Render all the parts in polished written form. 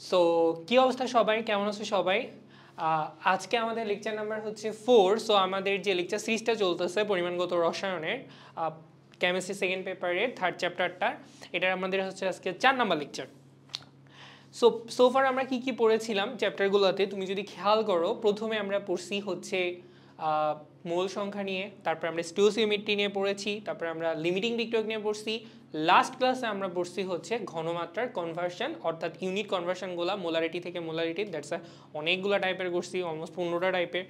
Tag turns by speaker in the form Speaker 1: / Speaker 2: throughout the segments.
Speaker 1: So কি অবস্থা সবাই, কেমন আছো সবাই? আজকে আমাদের লেকচার নাম্বার হচ্ছে 4। সো আমাদের যে লেকচার সিরিজটা চলতেছে পরিমাণগত রসায়নের কেমিস্ট্রি সেকেন্ড পেপারের থার্ড চ্যাপ্টারটা, এটা আমাদের হচ্ছে আজকে 4 নাম্বার লেকচার। সোফার আমরা কি কি পড়েছিলাম চ্যাপ্টারগুলোতে তুমি যদি খেয়াল করো, প্রথমে আমরা পড়ছি হচ্ছে মোল সংখ্যা নিয়ে, তারপর আমরা স্টিওসিওমেট্রি নিয়ে পড়েছি, তারপর আমরা লিমিটিং বিক্রিয়ক নিয়ে পড়ছি। লাস্ট ক্লাসে আমরা পড়ছি হচ্ছে ঘনমাত্রার কনভার্সন, অর্থাৎ ইউনিট কনভার্সনগুলো মোলারিটি থেকে মোলারিটি, দ্যাটস অনেকগুলো টাইপের করছি, অলমোস্ট 15টা টাইপের,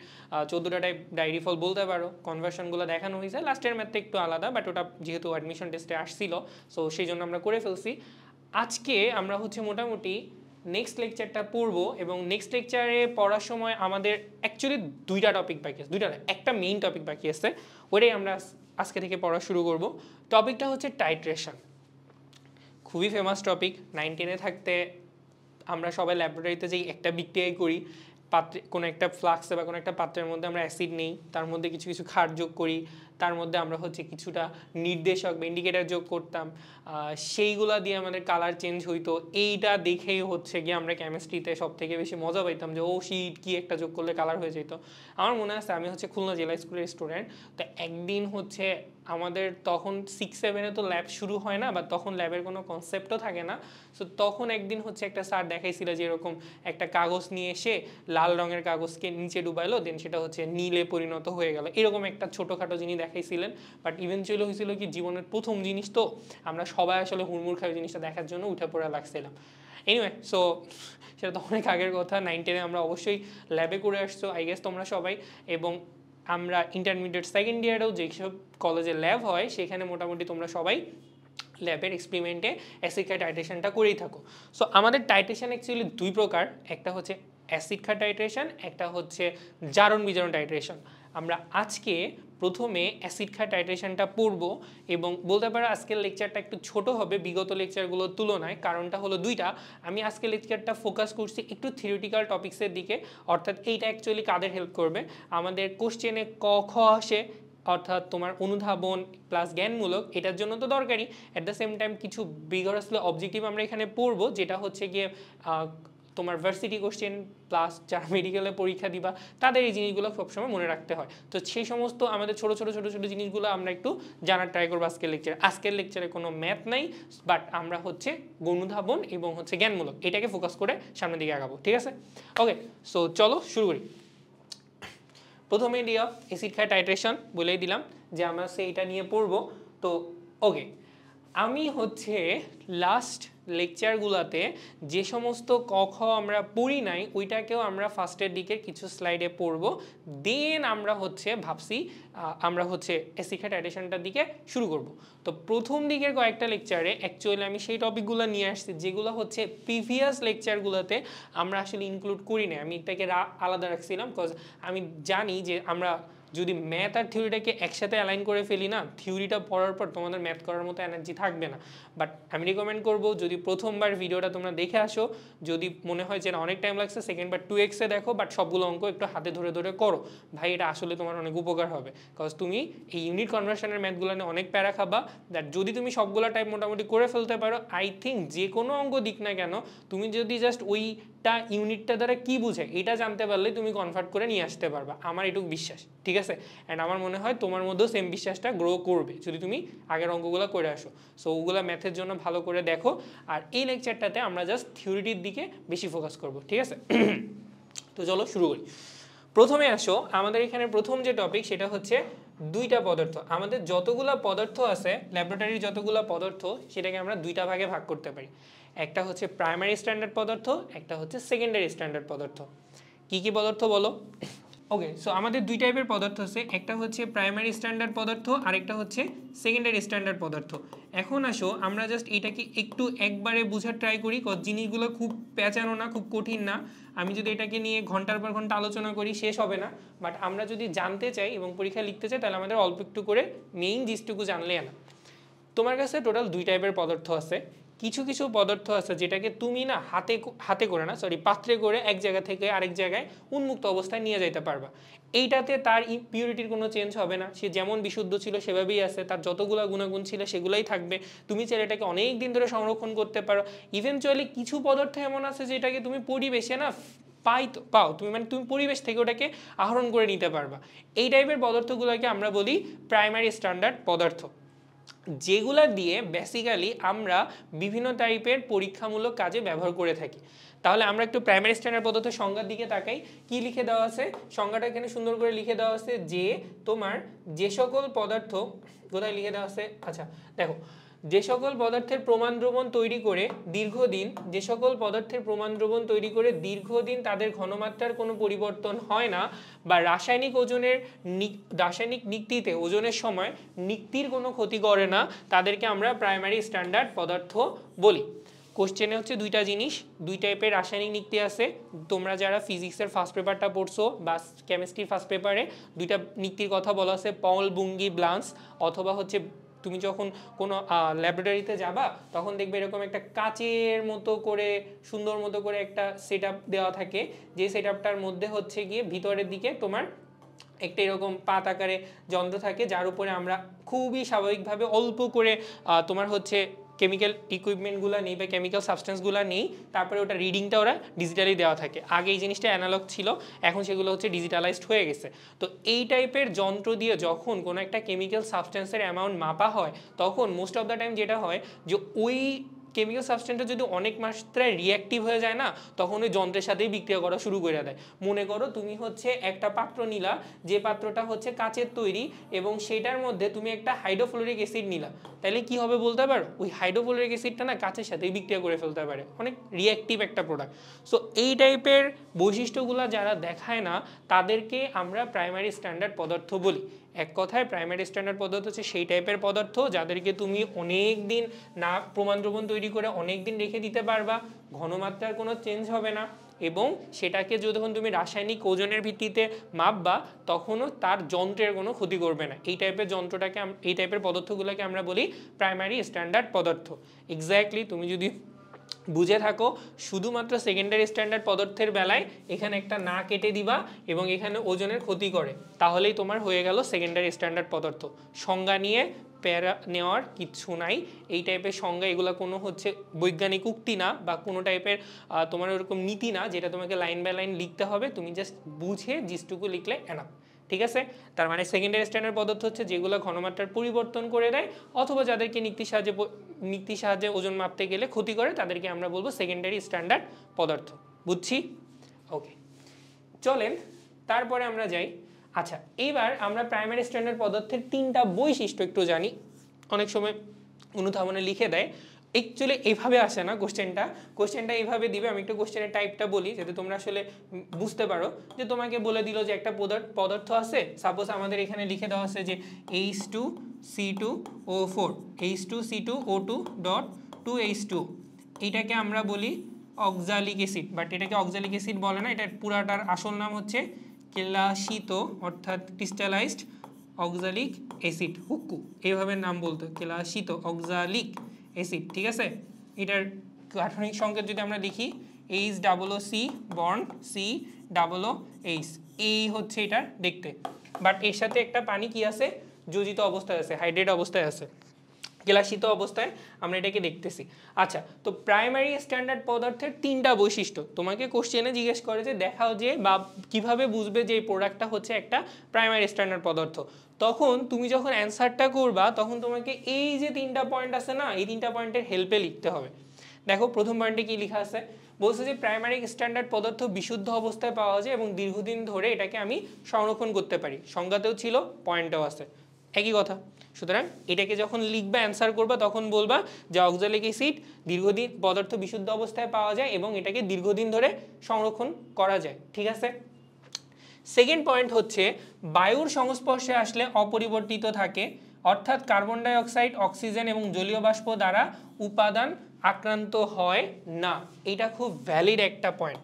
Speaker 1: 14টা টাইপ ডায়েরি ফল বলতে পারো। কনভার্সনগুলো দেখানো হয়েছে, লাস্টের ম্যাথটা একটু আলাদা, বাট ওটা যেহেতু অ্যাডমিশন টেস্টে আসছিল সো সেই জন্য আমরা করে ফেলছি। আজকে আমরা হচ্ছে মোটামুটি নেক্সট লেকচারটা পড়বো, এবং নেক্সট লেকচারে পড়ার সময় আমাদের অ্যাকচুয়ালি দুইটা টপিক বাকি আছে, দুইটা না, একটা মেইন টপিক বাকি আছে, ওটাই আমরা আজকে থেকে পড়া শুরু করব। টপিকটা হচ্ছে টাইট্রেশন। খুবই ফেমাস টপিক। 9-10-এ থাকতে আমরা সবাই ল্যাবরেটরিতে যেই একটা বিক্রিয়াই করি, পাত্রে কোনো একটা ফ্লাক্সে বা কোনো একটা পাত্রের মধ্যে আমরা অ্যাসিড নেই, তার মধ্যে কিছু কিছু ক্ষার যোগ করি, তার মধ্যে আমরা হচ্ছে কিছুটা নির্দেশক বা ইন্ডিকেটার যোগ করতাম, সেইগুলা দিয়ে আমাদের কালার চেঞ্জ হইতো। এইটা দেখেই হচ্ছে গিয়ে আমরা কেমিস্ট্রিতে সব থেকে বেশি মজা পাইতাম যে ও শিট কি একটা যোগ করলে কালার হয়ে যেত। আমার মনে আছে আমি হচ্ছে খুলনা জেলা স্কুলের স্টুডেন্ট, তো একদিন হচ্ছে আমাদের তখন 6-7-এ তো ল্যাব শুরু হয় না, বা তখন ল্যাবের কোনো কনসেপ্টও থাকে না। সো তখন একদিন হচ্ছে একটা স্যার দেখাইছিল যে এরকম একটা কাগজ নিয়ে এসে লাল রঙের কাগজকে নিচে ডুবাইলো, দেন সেটা হচ্ছে নীলে পরিণত হয়ে গেল, এরকম একটা ছোটোখাটো জিনিস দেখাইছিলেন। বাট ইভেনচুয়ালি হয়েছিল কি, জীবনের প্রথম জিনিস তো আমরা সবাই আসলে হুড়মুড় খাওয়া জিনিসটা দেখার জন্য উঠে পড়ে লাগছিলাম। এনিওয়ে, সো সেটা তো অনেক আগের কথা। 9-10-এ আমরা অবশ্যই ল্যাবে করে আসছো আই গেস তোমরা সবাই, এবং আমরা ইন্টারমিডিয়েট সেকেন্ড ইয়ারেও যেসব কলেজে ল্যাব হয় সেখানে মোটামুটি তোমরা সবাই ল্যাবের এক্সপেরিমেন্টে অ্যাসিড ক্ষার টাইট্রেশনটা করেই থাকো। সো আমাদের টাইট্রেশন অ্যাকচুয়ালি দুই প্রকার, একটা হচ্ছে অ্যাসিড ক্ষার টাইট্রেশন, একটা হচ্ছে জারণ বিজারণ টাইট্রেশন। আমরা আজকে প্রথমে অ্যাসিড ক্ষার টাইট্রেশনটা পড়ব, এবং বলতে পারো আজকের লেকচারটা একটু ছোট হবে বিগত লেকচারগুলোর তুলনায়। কারণটা হলো দুইটা, আমি আজকের লেকচারটা ফোকাস করছি একটু থিওরিটিক্যাল টপিক্সের দিকে, অর্থাৎ এইটা অ্যাকচুয়ালি কাদের হেল্প করবে, আমাদের কোশ্চেনে ক খ আসে, অর্থাৎ তোমার অনুধাবন প্লাস জ্ঞানমূলক, এটার জন্য তো দরকারি। অ্যাট দ্য সেম টাইম কিছু বিগরাসলি অবজেক্টিভ আমরা এখানে পড়বো, যেটা হচ্ছে গিয়ে তোমার ভার্সিটি কোশ্চেন প্লাস যারা মেডিকেলে পরীক্ষা দিবা তাদের এই জিনিসগুলো সবসময় মনে রাখতে হয়। তো সেই সমস্ত আমাদের ছোটো ছোটো ছোটো ছোটো জিনিসগুলো আমরা একটু জানার ট্রাই করবো আজকের লেকচারে কোনো ম্যাথ নাই, বাট আমরা হচ্ছে অনুধাবন এবং হচ্ছে জ্ঞানমূলক এটাকে ফোকাস করে সামনের দিকে আগাবো, ঠিক আছে? ওকে, সো চলো শুরু করি। প্রথমে দিয়া অ্যাসিড ক্ষার টাইট্রেশন বলেই দিলাম যে আমরা সেইটা নিয়ে পড়বো। তো ওকে, আমি হচ্ছে লাস্ট লেকচারগুলোতে যে সমস্ত ক খ আমরা পড়ি নাই ওইটাকেও আমরা ফার্স্টের দিকের কিছু স্লাইডে পড়ব, দেন আমরা হচ্ছে ভাবছি আমরা হচ্ছে অ্যাসিড ক্ষার টাইট্রেশনটার দিকে শুরু করব। তো প্রথম দিকের কয়েকটা লেকচারে অ্যাকচুয়ালি আমি সেই টপিকগুলো নিয়ে আসছি যেগুলো হচ্ছে প্রিভিয়াস লেকচারগুলোতে আমরা আসলে ইনক্লুড করি না। আমি এটাকে আলাদা রাখছিলাম বিকজ আমি জানি যে আমরা যদি ম্যাথ আর থিওরিটাকে একসাথে অ্যালাইন করে ফেলি না, থিওরিটা পড়ার পর তোমাদের ম্যাথ করার মতো এনার্জি থাকবে না। বাট আমি রিকমেন্ড করবো যদি প্রথমবার ভিডিওটা তোমরা দেখে আসো, যদি মনে হয় যে না অনেক টাইম লাগছে, সেকেন্ডবার 2x-এ দেখো, বাট সবগুলো অঙ্ক একটু হাতে ধরে ধরে করো, ভাই এটা আসলে তোমার অনেক উপকার হবে। বিকজ তুমি এই ইউনিট কনভার্সনের ম্যাথগুলো নিয়ে অনেক প্যারা খাবা, দ্যাট যদি তুমি সবগুলো টাইপ মোটামুটি করে ফেলতে পারো, আই থিঙ্ক যে কোনো অঙ্ক দিক না কেন তুমি যদি জাস্ট ওইটা ইউনিটটা দ্বারা কি বুঝে এটা জানতে পারলে তুমি কনভার্ট করে নিয়ে আসতে পারবা, আমার এটুকু বিশ্বাস, ঠিক আছে? অ্যান্ড আমার মনে হয় তোমার মধ্যেও সেম বিশ্বাসটা গ্রো করবে যদি তুমি আগের অঙ্কগুলো করে আসো। সো ওগুলো ম্যাথের জন্য ভালো করে দেখো, আর এই লেকচারটাতে আমরা জাস্ট থিওরিটির দিকে বেশি ফোকাস করব, ঠিক আছে? তো চলো শুরু করি। প্রথমে আসো, আমাদের এখানে প্রথম যে টপিক সেটা হচ্ছে দুইটা পদার্থ। আমাদের যতগুলো পদার্থ আছে ল্যাবরেটরির যতগুলো পদার্থ সেটাকে আমরা দুইটা ভাগে ভাগ করতে পারি, একটা হচ্ছে প্রাইমারি স্ট্যান্ডার্ড পদার্থ, একটা হচ্ছে সেকেন্ডারি স্ট্যান্ডার্ড পদার্থ। কি কি পদার্থ বলো? ওকে, সো আমাদের দুই টাইপের পদার্থ আছে, একটা হচ্ছে প্রাইমারি স্ট্যান্ডার্ড পদার্থ আর একটা হচ্ছে সেকেন্ডারি স্ট্যান্ডার্ড পদার্থ। এখন আসো আমরা জাস্ট এটাকে একটু একবারে বোঝার ট্রাই করি, জিনিসগুলো খুব পেঁচানো না, খুব কঠিন না। আমি যদি এটাকে নিয়ে ঘন্টার পর ঘন্টা আলোচনা করি শেষ হবে না, বাট আমরা যদি জানতে চাই এবং পরীক্ষা লিখতে চাই তাহলে আমাদের অল্প একটু করে মেইন জিনিসটুকু জানলে না। তোমার কাছে টোটাল দুই টাইপের পদার্থ আছে, কিছু কিছু পদার্থ আছে যেটাকে তুমি না হাতে করে না সরি পাত্রে করে এক জায়গা থেকে আরেক জায়গায় উন্মুক্ত অবস্থায় নিয়ে যাইতে পারবা। এইটাতে তার পিউরিটির কোনো চেঞ্জ হবে না, সে যেমন বিশুদ্ধ ছিল সেভাবেই আছে, তার যতগুলো গুণাগুণ ছিল সেগুলোই থাকবে। তুমি চাইলে এটাকে অনেক দিন ধরে সংরক্ষণ করতে পারো। ইভেনচুয়ালি কিছু পদার্থ এমন আছে যেটাকে তুমি পরিবেশে না পাও তুমি, মানে তুমি পরিবেশ থেকে ওটাকে আহরণ করে নিতে পারবা। এই টাইপের পদার্থগুলোকে আমরা বলি প্রাইমারি স্ট্যান্ডার্ড পদার্থ, যেগুলা দিয়ে বেসিক্যালি আমরা বিভিন্ন টাইপের পরীক্ষামূলক কাজে ব্যবহার করে থাকি। তাহলে আমরা একটু প্রাইমারি স্ট্যান্ডার্ড পদার্থের সংজ্ঞার দিকে তাকাই। কি লিখে দেওয়া আছে? সংজ্ঞাটা এখানে সুন্দর করে লিখে দেওয়া আছে যে তোমার যে সকল পদার্থ, কোথায় লিখে দেওয়া আছে, আচ্ছা দেখো, যে সকল পদার্থের প্রমাণ দ্রবণ তৈরি করে দীর্ঘদিন তাদের ঘনমাত্রার কোনো পরিবর্তন হয় না, বা রাসায়নিক নিক্তিতে ওজনের সময় নিক্তির কোনো ক্ষতি করে না, তাদেরকে আমরা প্রাইমারি স্ট্যান্ডার্ড পদার্থ বলি। কোশ্চেনে হচ্ছে দুইটা জিনিস, দুই টাইপের রাসায়নিক নিক্তি আছে। তোমরা যারা ফিজিক্সের ফার্স্ট পেপারটা পড়ছো বা কেমিস্ট্রির ফার্স্ট পেপারে দুইটা নিক্তির কথা বলা আছে, পল বুঙ্গি ব্লান্স, অথবা হচ্ছে তুমি যখন কোনো ল্যাবরেটরিতে যাবা তখন দেখবে এরকম একটা কাচের মতো করে সুন্দর মতো করে একটা সেট আপ দেওয়া থাকে, যে সেট আপটার মধ্যে হচ্ছে গিয়ে ভিতরের দিকে তোমার একটা এরকম পাত আকারে যন্ত্র থাকে, যার উপরে আমরা খুবই স্বাভাবিকভাবে অল্প করে তোমার হচ্ছে কেমিক্যাল ইকুইপমেন্টগুলো নেই বা কেমিক্যাল সাবস্টেন্সগুলো নেই, তারপরে ওটা রিডিংটা ওরা ডিজিটালি দেওয়া থাকে। আগে এই জিনিসটা অ্যানালগ ছিল, এখন সেগুলো হচ্ছে ডিজিটালাইজড হয়ে গেছে। তো এই টাইপের যন্ত্র দিয়ে যখন কোনো একটা কেমিক্যাল সাবস্টেন্সের অ্যামাউন্ট মাপা হয়, তখন মোস্ট অফ দ্য টাইম যেটা হয় যে ওই কেমিক্যাল সাবস্টেন্সটা যদি অনেক মাত্রায় রিঅ্যাক্টিভ হয়ে যায় না, তখন ওই যন্ত্রের সাথেই বিক্রিয়া করা শুরু করে দেয়। মনে করো তুমি হচ্ছে একটা পাত্র নিলা, যে পাত্রটা হচ্ছে কাচের তৈরি, এবং সেটার মধ্যে তুমি একটা হাইড্রোফ্লোরিক অ্যাসিড নিলা, তাহলে কি হবে বলতে পারো? ওই হাইড্রোফ্লোরিক অ্যাসিডটা না কাচের সাথেই বিক্রিয়া করে ফেলতে পারে, অনেক রিঅ্যাক্টিভ একটা প্রোডাক্ট। সো এই টাইপের বৈশিষ্ট্যগুলো যারা দেখায় না, তাদেরকে আমরা প্রাইমারি স্ট্যান্ডার্ড পদার্থ বলি। এক কথায় প্রাইমারি স্ট্যান্ডার্ড পদার্থ হচ্ছে সেই টাইপের পদার্থ যাদেরকে তুমি অনেক দিন না প্রমাণ দ্রবণ তৈরি করে অনেক দিন রেখে দিতে পারবা, ঘনমাত্রার কোনো চেঞ্জ হবে না, এবং সেটাকে যখন তুমি রাসায়নিক ওজনের ভিত্তিতে মাপবা তখনও তার যন্ত্রের কোনো ক্ষতি করবে না। এই টাইপের পদার্থগুলোকে আমরা বলি প্রাইমারি স্ট্যান্ডার্ড পদার্থ। এক্স্যাক্টলি তুমি যদি বুঝে থাকো, শুধুমাত্র সেকেন্ডারি স্ট্যান্ডার্ড পদার্থের বেলায় এখানে একটা না কেটে দিবা এবং এখানে ওজনের ক্ষতি করে, তাহলেই তোমার হয়ে গেল সেকেন্ডারি স্ট্যান্ডার্ড পদার্থ। সংজ্ঞা নিয়ে প্যারা নেওয়ার কিচ্ছু নাই, এই টাইপের সংজ্ঞা এগুলো কোনো হচ্ছে বৈজ্ঞানিক উক্তি না বা কোনো টাইপের তোমার ওরকম নীতি না যেটা তোমাকে লাইন বাই লাইন লিখতে হবে, তুমি জাস্ট বুঝে জিনিসটুকু লিখলে এনাফ। ঠিক আছে? তার মানে সেকেন্ডারি স্ট্যান্ডার্ড পদার্থ হচ্ছে যেগুলো ঘনমাত্রার পরিবর্তন করে দেয়, অথবা যাদেরকে নিক্তির সাহায্যে ওজন মাপতে গেলে ক্ষতি করে, তাদেরকে আমরা বলবো সেকেন্ডারি স্ট্যান্ডার্ড পদার্থ। বুঝছি? ওকে, চলেন তারপরে আমরা যাই। আচ্ছা, এইবার আমরা প্রাইমারি স্ট্যান্ডার্ড পদার্থের তিনটা বৈশিষ্ট্য একটু জানি। অনেক সময় অনুধাবনে লিখে দেয়, অ্যাকচুয়ালি এইভাবে আসে না কোশ্চেনটা এইভাবে দিবে। আমি একটু কোশ্চেনের টাইপটা বলি যাতে তোমরা আসলে বুঝতে পারো। যে তোমাকে বলে দিল যে একটা পদার্থ আছে, সাপোজ আমাদের এখানে লিখে দেওয়া আছে যে H2C2O4 H2C2O2 ডট 2H2, এইটাকে আমরা বলি অক্সালিক অ্যাসিড, বাট এটাকে অক্সালিক অ্যাসিড বলে না, এটার পুরাটার আসল নাম হচ্ছে কেলাসিত, অর্থাৎ ক্রিস্টালাইজড অক্সালিক অ্যাসিড, হুক্কু এইভাবে নাম বলতো, কেলাসিত অক্সালিক অ্যাসিড। ঠিক আছে? এটার গাঠনিক সংকেত যদি আমরা লিখি HCC বন্ড COOH, এই হচ্ছে এটা দেখতে, বাট এর সাথে একটা পানি কি আছে, যোজিত অবস্থায় আছে, হাইড্রেট অবস্থায় আছে, কেলাসিত অবস্থায় আমরা এটাকে দেখতেছি। আচ্ছা, তো প্রাইমারি স্ট্যান্ডার্ড পদার্থের তিনটা বৈশিষ্ট্য তোমাকে কোশ্চেনে জিজ্ঞেস করে যে দেখাও যে বা কিভাবে বুঝবে যে এই প্রোডাক্টটা হচ্ছে একটা প্রাইমারি স্ট্যান্ডার্ড পদার্থ। তখন তুমি যখন অ্যান্সারটা করবা তখন তোমাকে এই যে তিনটা পয়েন্ট আছে না, এই তিনটা পয়েন্টের হেল্পে লিখতে হবে। দেখো প্রথম পয়েন্টে কি লেখা আছে, বলছে যে প্রাইমারি স্ট্যান্ডার্ড পদার্থ বিশুদ্ধ অবস্থায় পাওয়া যায় এবং দীর্ঘদিন ধরে এটাকে আমি সংরক্ষণ করতে পারি। সংজ্ঞাতেও ছিল, পয়েন্টেও আছে, একই কথা। সুতরাং এটাকে যখন লিখবা অ্যান্সার করবা তখন বলবা যে অক্সালিক অ্যাসিড দীর্ঘদিন পদার্থ বিশুদ্ধ অবস্থায় পাওয়া যায় এবং এটাকে দীর্ঘদিন ধরে সংরক্ষণ করা যায়। ঠিক আছে? সেকেন্ড পয়েন্ট হচ্ছে বায়ুর সংস্পর্শে আসলে অপরিবর্তিত থাকে, অর্থাৎ কার্বন ডাই অক্সাইড, অক্সিজেন এবং জলীয় বাষ্প দ্বারা উপাদান আক্রান্ত হয় না। এটা খুব ভ্যালিড একটা পয়েন্ট।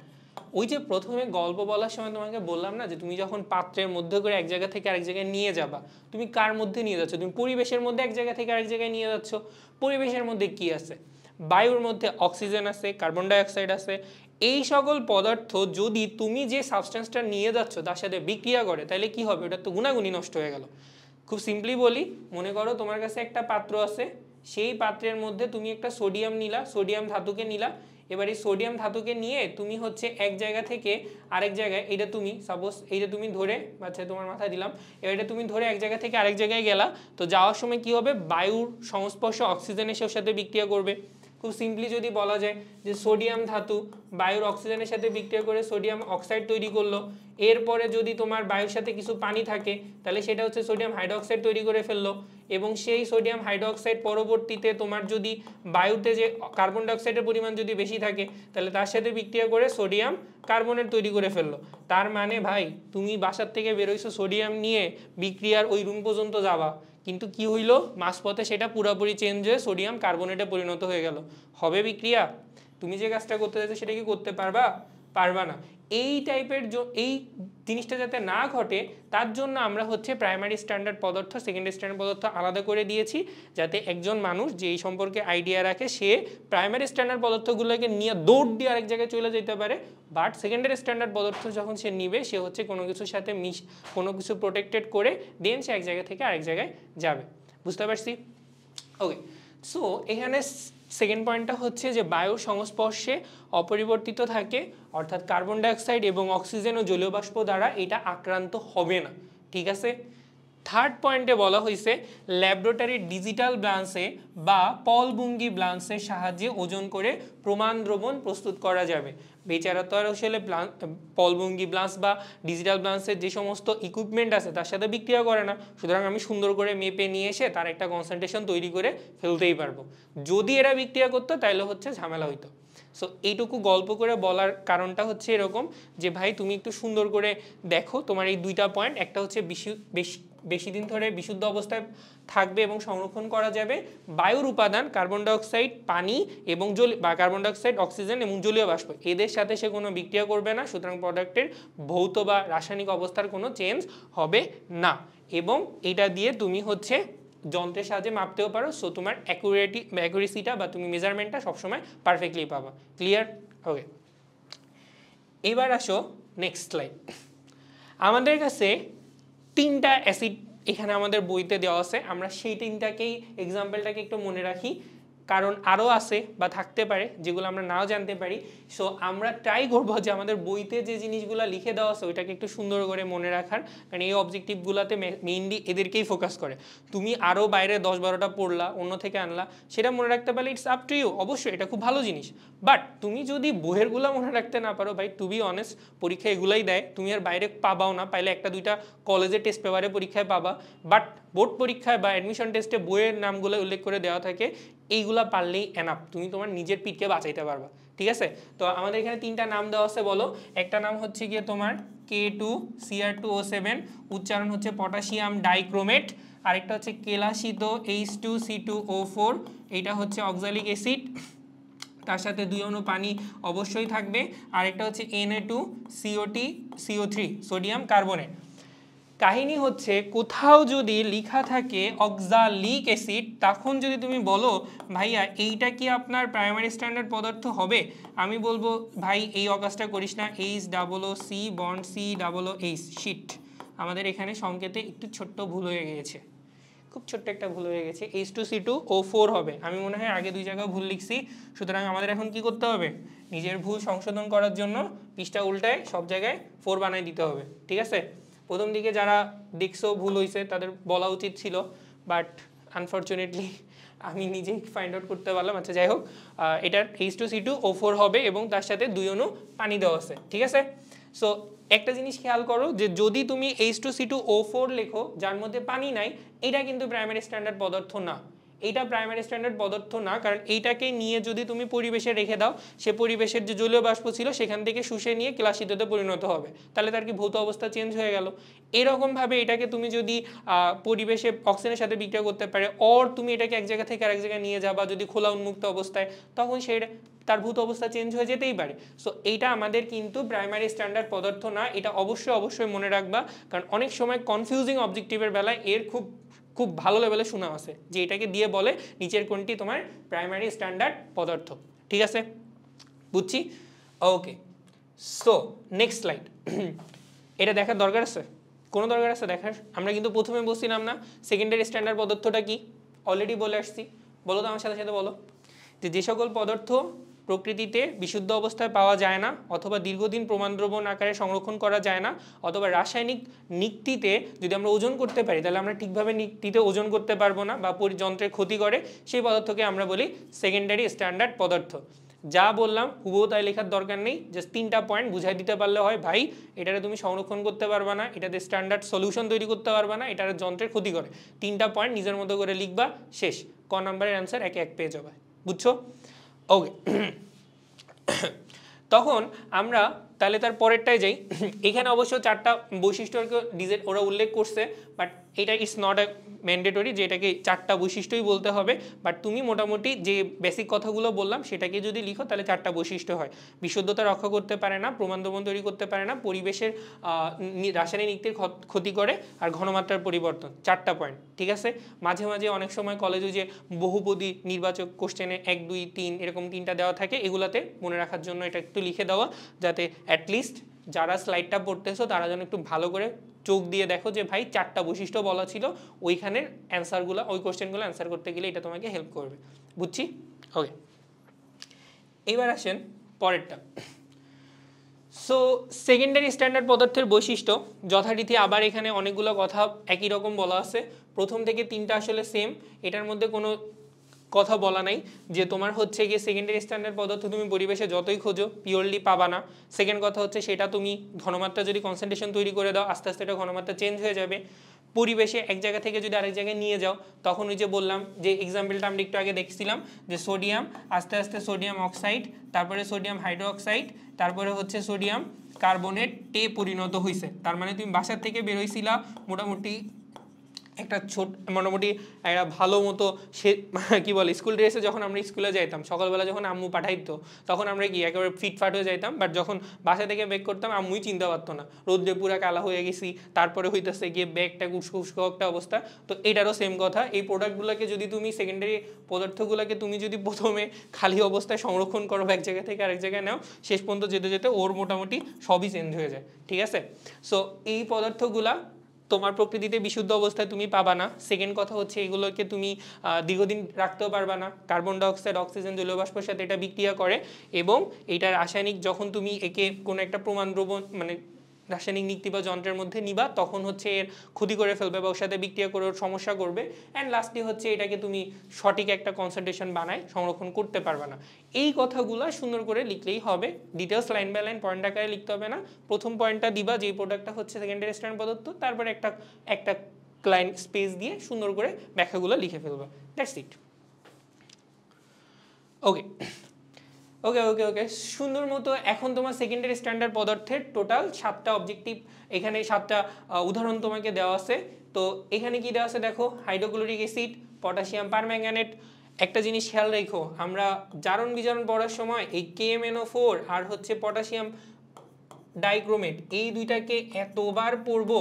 Speaker 1: ওই যে প্রথমে গল্প বলার সময় তোমাকে বললাম না যে তুমি যখন পাত্রের মধ্যে করে এক জায়গা থেকে আরেক জায়গায় নিয়ে যাবা, তুমি কার মধ্যে নিয়ে যাচ্ছ? তুমি পরিবেশের মধ্যে এক জায়গা থেকে আরেক জায়গায় নিয়ে যাচ্ছ। পরিবেশের মধ্যে কি আছে? বায়ুর মধ্যে অক্সিজেন আছে, কার্বন ডাইঅক্সাইড আছে। এই সকল পদার্থ যদি তুমি যে সাবস্টেন্সটা নিয়ে যাচ্ছ তার সাথে বিক্রিয়া করে তাহলে কি হবে, ওটা তো গুণাগুণই নষ্ট হয়ে গেল। খুব সিম্পলি বলি, মনে করো তোমার কাছে একটা পাত্র আছে, সেই পাত্রের মধ্যে তুমি একটা সোডিয়াম নিলা, সোডিয়াম ধাতুকে নিলা। এবার এই সোডিয়াম ধাতুকে নিয়ে তুমি হচ্ছে এক জায়গা থেকে আরেক জায়গায়, এটা তুমি সাপোজ এইটা তুমি ধরে, আচ্ছা তোমার মাথায় দিলাম, এবার এটা তুমি ধরে এক জায়গা থেকে আরেক জায়গায় গেলা, তো যাওয়ার সময় কি হবে, বায়ুর সংস্পর্শে অক্সিজেন এসে ওর সাথে বিক্রিয়া করবে। খুব সিম্পলি যদি বলা যায় যে সোডিয়াম ধাতু বায়ুর অক্সিজেনের সাথে বিক্রিয়া করে সোডিয়াম অক্সাইড তৈরি করলো, এরপরে যদি তোমার বায়ুর সাথে কিছু পানি থাকে তাহলে সেটা হচ্ছে সোডিয়াম হাইড্রোক্সাইড তৈরি করে ফেললো, এবং সেই সোডিয়াম হাইড্রোক্সাইড পরবর্তীতে তোমার যদি বায়ুতে যে কার্বন ডাইঅক্সাইডের পরিমাণ যদি বেশি থাকে তাহলে তার সাথে বিক্রিয়া করে সোডিয়াম কার্বনেট তৈরি করে ফেললো। তার মানে ভাই তুমি বাসার থেকে বেরোইছো সোডিয়াম নিয়ে, বিক্রিয়ার ওই রুম পর্যন্ত যাবা, কিন্তু কি হইলো, মাঝপথে সেটা পুরোপুরি চেঞ্জ হয়ে সোডিয়াম কার্বনেটে পরিণত হয়ে গেল। হবে বিক্রিয়া? তুমি যে কাজটা করতে যাচ্ছ সেটা কি করতে পারবা? পারবা না। এই টাইপের এই জিনিসটা যাতে না ঘটে তার জন্য আমরা হচ্ছে প্রাইমারি স্ট্যান্ডার্ড পদার্থ, সেকেন্ডারি স্ট্যান্ডার্ড পদার্থ আলাদা করে দিয়েছি, যাতে একজন মানুষ যে এই সম্পর্কে আইডিয়া রাখে সে প্রাইমারি স্ট্যান্ডার্ড পদার্থগুলোকে নিয়ে দৌড় দিয়ে আরেক জায়গায় চলে যেতে পারে, বাট সেকেন্ডারি স্ট্যান্ডার্ড পদার্থ যখন সে নিবে সে হচ্ছে কোনো কিছুর সাথে কোনো কিছু প্রোটেক্টেড করে দেন সে এক জায়গা থেকে আরেক জায়গায় যাবে। বুঝতে পারছি? ওকে, সো এখানে সেকেন্ড পয়েন্টটা হচ্ছে যে বায়ুর সংস্পর্শে অপরিবর্তিত থাকে, অর্থাৎ কার্বন ডাইঅক্সাইড এবং অক্সিজেন ও জলীয় বাষ্প দ্বারা এটা আক্রান্ত হবে না। ঠিক আছে। থার্ড পয়েন্টে বলা হয়েছে ল্যাবরেটরির ডিজিটাল ব্লান্সে বা পলবুঙ্গি ব্লান্সের সাহায্যে ওজন করে প্রমাণ দ্রবণ প্রস্তুত করা যাবে। বেচারা তো আর আসলে পলবুঙ্গি ব্লান্স বা ডিজিটাল ব্লান্সের যে সমস্ত ইকুইপমেন্ট আছে তার সাথে বিক্রিয়া করে না, সুতরাং আমি সুন্দর করে মেপে নিয়ে এসে তার একটা কনসেন্ট্রেশন তৈরি করে ফেলতেই পারবো। যদি এরা বিক্রিয়া করতো তাহলে হচ্ছে ঝামেলা হইতো। সো এইটুকু গল্প করে বলার কারণটা হচ্ছে এরকম যে ভাই তুমি একটু সুন্দর করে দেখো তোমার এই দুইটা পয়েন্ট, একটা হচ্ছে বেশি দিন ধরে বিশুদ্ধ অবস্থায় থাকবে এবং সংরক্ষণ করা যাবে বায়ুর উপাদান কার্বন ডাইঅক্সাইড, পানি এবং কার্বন ডাইঅক্সাইড, অক্সিজেন এবং জলীয় বাষ্প, এদের সাথে সে কোনো বিক্রিয়া করবে না, সুতরাং প্রোডাক্টের ভৌত বা রাসায়নিক অবস্থার কোনো চেঞ্জ হবে না। এবং এটা দিয়ে তুমি হচ্ছে যন্ত্রের সাহায্যে মাপতেও পারো, সো তোমার অ্যাকুরেসিটা বা তুমি মেজারমেন্টটা সবসময় পারফেক্টলি পাবা। ক্লিয়ার? ওকে, এবার আসো নেক্সট স্লাইড। আমাদের কাছে তিনটা অ্যাসিড এখানে আমাদের বইতে দেওয়া আছে, আমরা সেই তিনটাকেই এক্সাম্পলটাকে একটু মনে রাখি, কারণ আরও আছে বা থাকতে পারে যেগুলো আমরা নাও জানতে পারি। সো আমরা ট্রাই করবো যে আমাদের বইতে যে জিনিসগুলো লিখে দেওয়া আছে ওইটাকে একটু সুন্দর করে মনে রাখার, কারণ এই অবজেক্টিভগুলোতে মেইনলি এদেরকেই ফোকাস করে। তুমি আরও বাইরে 10-12টা পড়লা, অন্য থেকে আনলা, সেটা মনে রাখতে পারলে ইটস আপ টু ইউ, অবশ্যই এটা খুব ভালো জিনিস। বাট তুমি যদি বইয়েরগুলো মনে রাখতে না পারো, ভাই টু বি অনেস্ট পরীক্ষা এগুলাই দেয়, তুমি আর বাইরে পাবাও না, পাইলে একটা দুইটা কলেজে টেস্ট পেপারে পরীক্ষায় পাবা, বাট বোর্ড পরীক্ষায় বা অ্যাডমিশন টেস্টে বইয়ের নামগুলো উল্লেখ করে দেওয়া থাকে, এইগুলা পারলেই এনাফ, তুমি তোমার নিজের পিঠকে বাঁচাইতে পারবা। ঠিক আছে, তো আমাদের এখানে তিনটা নাম দেওয়া আছে, বলো। একটা নাম হচ্ছে গিয়ে তোমার K2Cr2O7, উচ্চারণ হচ্ছে পটাশিয়াম ডাইক্রোমেট। আরেকটা হচ্ছে কেলাসিত H2C2O4, এইটা হচ্ছে অক্সালিক অ্যাসিড, তার সাথে 2 অণু পানি অবশ্যই থাকবে। আরেকটা হচ্ছে Na2CO3 সোডিয়াম কার্বনেট। কাহিনী হচ্ছে কোথাও যদি লেখা থাকে অক্সালিক অ্যাসিড, তখন যদি তুমি বলো ভাইয়া এইটা কি আপনার প্রাইমারি স্ট্যান্ডার্ড পদার্থ হবে, আমি বলবো ভাই এই অকাজটা করিস না, HOOC বন্ড COOH শিট। আমাদের এখানে সংকেতে একটু ছোট্ট ভুল হয়ে গিয়েছে, খুব ছোট্ট একটা ভুল হয়ে গেছে, H2C2O4 হবে। আমি মনে হয় আগে 2 জায়গায় ভুল লিখছি, সুতরাং আমাদের এখন কি করতে হবে, নিজের ভুল সংশোধন করার জন্য পৃষ্ঠা উল্টায় সব জায়গায় 4 বানাই দিতে হবে। ঠিক আছে, প্রথম দিকে যারা দেখছো ভুল হয়েছে তাদের বলা উচিত ছিল, বাট আনফর্চুনেটলি আমি নিজেই ফাইন্ড আউট করতে পারলাম। আচ্ছা যাই হোক, এটার H2C2O4 হবে এবং তার সাথে 2 অণু পানি দেওয়া আছে। ঠিক আছে, সো একটা জিনিস খেয়াল করো যে যদি তুমি H2C2O4 লেখো যার মধ্যে পানি নাই, এটা কিন্তু প্রাইমারি স্ট্যান্ডার্ড পদার্থ না, এইটা প্রাইমারি স্ট্যান্ডার্ড পদার্থ না, কারণ এইটাকে নিয়ে যদি তুমি পরিবেশে রেখে দাও, সে পরিবেশের যে জলীয় বাষ্প ছিল সেখান থেকে শুষে নিয়ে কেলাসিততে পরিণত হবে, তাহলে তার কি ভৌত অবস্থা চেঞ্জ হয়ে গেল। এরকমভাবে এটাকে তুমি যদি পরিবেশে অক্সিজেনের সাথে বিক্রিয়া করতে পারে, অর তুমি এটাকে এক জায়গা থেকে আরেক জায়গায় নিয়ে যাবা যদি খোলা উন্মুক্ত অবস্থায়, তখন তার ভৌত অবস্থা চেঞ্জ হয়ে যেতেই পারে। সো এইটা আমাদের কিন্তু প্রাইমারি স্ট্যান্ডার্ড পদার্থ না, এটা অবশ্যই মনে রাখবা, কারণ অনেক সময় কনফিউজিং অবজেক্টিভের বেলায় এর খুব খুব ভালো লেভেলে শোনা আছে যে এটাকে দিয়ে বলে নিচের কোনটি তোমার প্রাইমারি স্ট্যান্ডার্ড পদার্থ। ঠিক আছে, বুঝছি। ওকে, সো নেক্সট স্লাইড। এটা দেখার দরকার আছে? কোনো দরকার আছে দেখার? আমরা কিন্তু প্রথমে বলছিলাম না সেকেন্ডারি স্ট্যান্ডার্ড পদার্থটা কি, অলরেডি বলে আসছি। বলো তো আমার সাথে সাথে বলো, যে সকল পদার্থ প্রকৃতিতে বিশুদ্ধ অবস্থায় পাওয়া যায় না, অথবা দীর্ঘদিন প্রমাণদ্রবণ আকারে সংরক্ষণ করা যায় না, অথবা রাসায়নিক নিক্তিতে যদি আমরা ওজন করতে পারি তাহলে আমরা ঠিকভাবে নিক্তিতে ওজন করতে পারবো না বা যন্ত্রের ক্ষতি করে, সেই পদার্থকে আমরা বলি সেকেন্ডারি স্ট্যান্ডার্ড পদার্থ। যা বললাম হুবহু তাই লেখার দরকার নেই, জাস্ট 3টা পয়েন্ট বুঝাই দিতে পারলে হয়, ভাই এটারে তুমি সংরক্ষণ করতে পারবা না, এটাতে স্ট্যান্ডার্ড সলিউশন তৈরি করতে পারবা না, এটার যন্ত্রের ক্ষতি করে। 3টা পয়েন্ট নিজের মতো করে লিখবা, শেষ। ক নাম্বারের অ্যান্সার একে এক পেয়ে যাবে, বুঝছো? ওকে, তখন আমরা তাহলে তার পরেরটায় যাই। এখানে অবশ্য 4টা বৈশিষ্ট্যকে ওরা উল্লেখ করছে, বাট এটা ইটস নট এ ম্যান্ডেটরি যে এটাকে 4টা বৈশিষ্ট্যই বলতে হবে, বাট তুমি মোটামুটি যে বেসিক কথাগুলো বললাম সেটাকে যদি লিখো তাহলে 4টা বৈশিষ্ট্য হয়। বিশুদ্ধতা রক্ষা করতে পারে না, প্রমাণদ্রবণ তৈরি করতে পারে না, পরিবেশের রাসায়নিক নিক্তির ক্ষতি করে, আর ঘনমাত্রার পরিবর্তন। 4টা পয়েন্ট, ঠিক আছে। মাঝে মাঝে অনেক সময় কলেজে যে বহুপদী নির্বাচক কোশ্চেনে 1 2 3 এরকম 3টা দেওয়া থাকে, এগুলাতে মনে রাখার জন্য এটা একটু লিখে দেওয়া, যাতে অ্যাটলিস্ট যারা স্লাইডটা পড়তেছো তারা যেন একটু ভালো করে চোখ দিয়ে দেখো যে ভাই 4টা বৈশিষ্ট্য বলা ছিল, ওইখানের অ্যান্সারগুলো, ওই কোশ্চেনগুলো অ্যান্সার করতে গেলে এটা তোমাকে হেল্প করবে, বুঝছি? ওকে, এবার আসেন পরেরটা। সো সেকেন্ডারি স্ট্যান্ডার্ড পদার্থের বৈশিষ্ট্য যথারীতি আবার এখানে অনেকগুলো কথা একই রকম বলা আছে, প্রথম থেকে 3টা আসলে সেম, এটার মধ্যে কোনো কথা বলা নাই যে তোমার হচ্ছে গিয়ে সেকেন্ডারি স্ট্যান্ডার্ড পদার্থ তুমি পরিবেশে যতই খোঁজো পিওরলি পাবা না। সেকেন্ড কথা হচ্ছে সেটা তুমি ঘনমাত্রা যদি কনসেন্ট্রেশন তৈরি করে দাও আস্তে আস্তে এটা ঘনমাত্রা চেঞ্জ হয়ে যাবে। পরিবেশে এক জায়গা থেকে যদি আরেক জায়গায় নিয়ে যাও, তখন ওই যে বললাম যে এক্সাম্পলটা আমরা একটু আগে দেখছিলাম যে সোডিয়াম আস্তে আস্তে সোডিয়াম অক্সাইড, তারপরে সোডিয়াম হাইড্রোক্সাইড, তারপরে হচ্ছে সোডিয়াম কার্বনেটে পরিণত হয়েছে। তার মানে তুমি বাসার থেকে বেরোইছিলা মোটামুটি একটা মোটামুটি একটা ভালো মতো সে কি বলে স্কুল ড্রেসে যখন আমরা স্কুলে যাইতাম সকালবেলা যখন আম্মু পাঠাইতো তখন আমরা কি একেবারে ফিটফাট হয়ে যাইতাম, বাট যখন বাসা থেকে ব্যাগ করতাম আম্মুই চিনতে পারতো না, রোদ্রে পুরা কালা হয়ে গেছি, তারপরে হইতেছে গিয়ে ব্যাগটা উস্কো একটা অবস্থা। তো এটারও সেম কথা, এই প্রোডাক্টগুলোকে যদি তুমি সেকেন্ডারি পদার্থগুলোকে তুমি যদি প্রথমে খালি অবস্থায় সংরক্ষণ করো এক জায়গা থেকে আরেক জায়গায় নাও, শেষ পর্যন্ত যেতে যেতে ওর মোটামুটি সবই চেঞ্জ হয়ে যায়, ঠিক আছে। সো এই পদার্থগুলা তোমার প্রকৃতিতে বিশুদ্ধ অবস্থায় তুমি পাবা না। সেকেন্ড কথা হচ্ছে এগুলোকে তুমি দীর্ঘদিন রাখতেও পারবা না, কার্বন ডাইঅক্সাইড অক্সিজেন জলীয় বাষ্পের সাথে এটা বিক্রিয়া করে, এবং এইটার রাসায়নিক যখন তুমি একে কোনো একটা প্রমাণ দ্রবণ মানে রাসায়নিক নিক্তি বা যন্ত্রের মধ্যে নিবা তখন হচ্ছে এর ক্ষতি করে ফেলবে বা ওর সাথে বিক্রিয়া করে ওর সমস্যা করবে। অ্যান্ড লাস্টলি হচ্ছে এটাকে তুমি সঠিক একটা কনসেন্ট্রেশন বানায় সংরক্ষণ করতে পারবে না। এই কথাগুলো সুন্দর করে লিখলেই হবে, details line by line point আকারে লিখতে হবে না। প্রথম পয়েন্টটা দিবা যে প্রোডাক্টটা হচ্ছে সেকেন্ডারি স্ট্যান্ডার্ড পদার্থ, তারপরে একটা ক্লাইন স্পেস দিয়ে সুন্দর করে ব্যাখ্যাগুলো লিখে ফেলবা, দ্যাটস ইট। ওকে ওকে ওকে ওকে সুন্দর মতো এখন তোমার সেকেন্ডারি স্ট্যান্ডার্ড পদার্থের টোটাল 7টা অবজেক্টিভ, এখানে 7টা উদাহরণ তোমাকে দেওয়া আছে। তো এখানে কি দেওয়া আছে দেখো, হাইড্রোক্লোরিক অ্যাসিড, পটাশিয়াম পারম্যাঙ্গানেট। একটা জিনিস খেয়াল রেখো, আমরা জারণ বিজারণ পড়ার সময় এই KMnO4 আর হচ্ছে পটাশিয়াম ডাইক্রোমেট এই দুইটাকে এতবার পড়বো,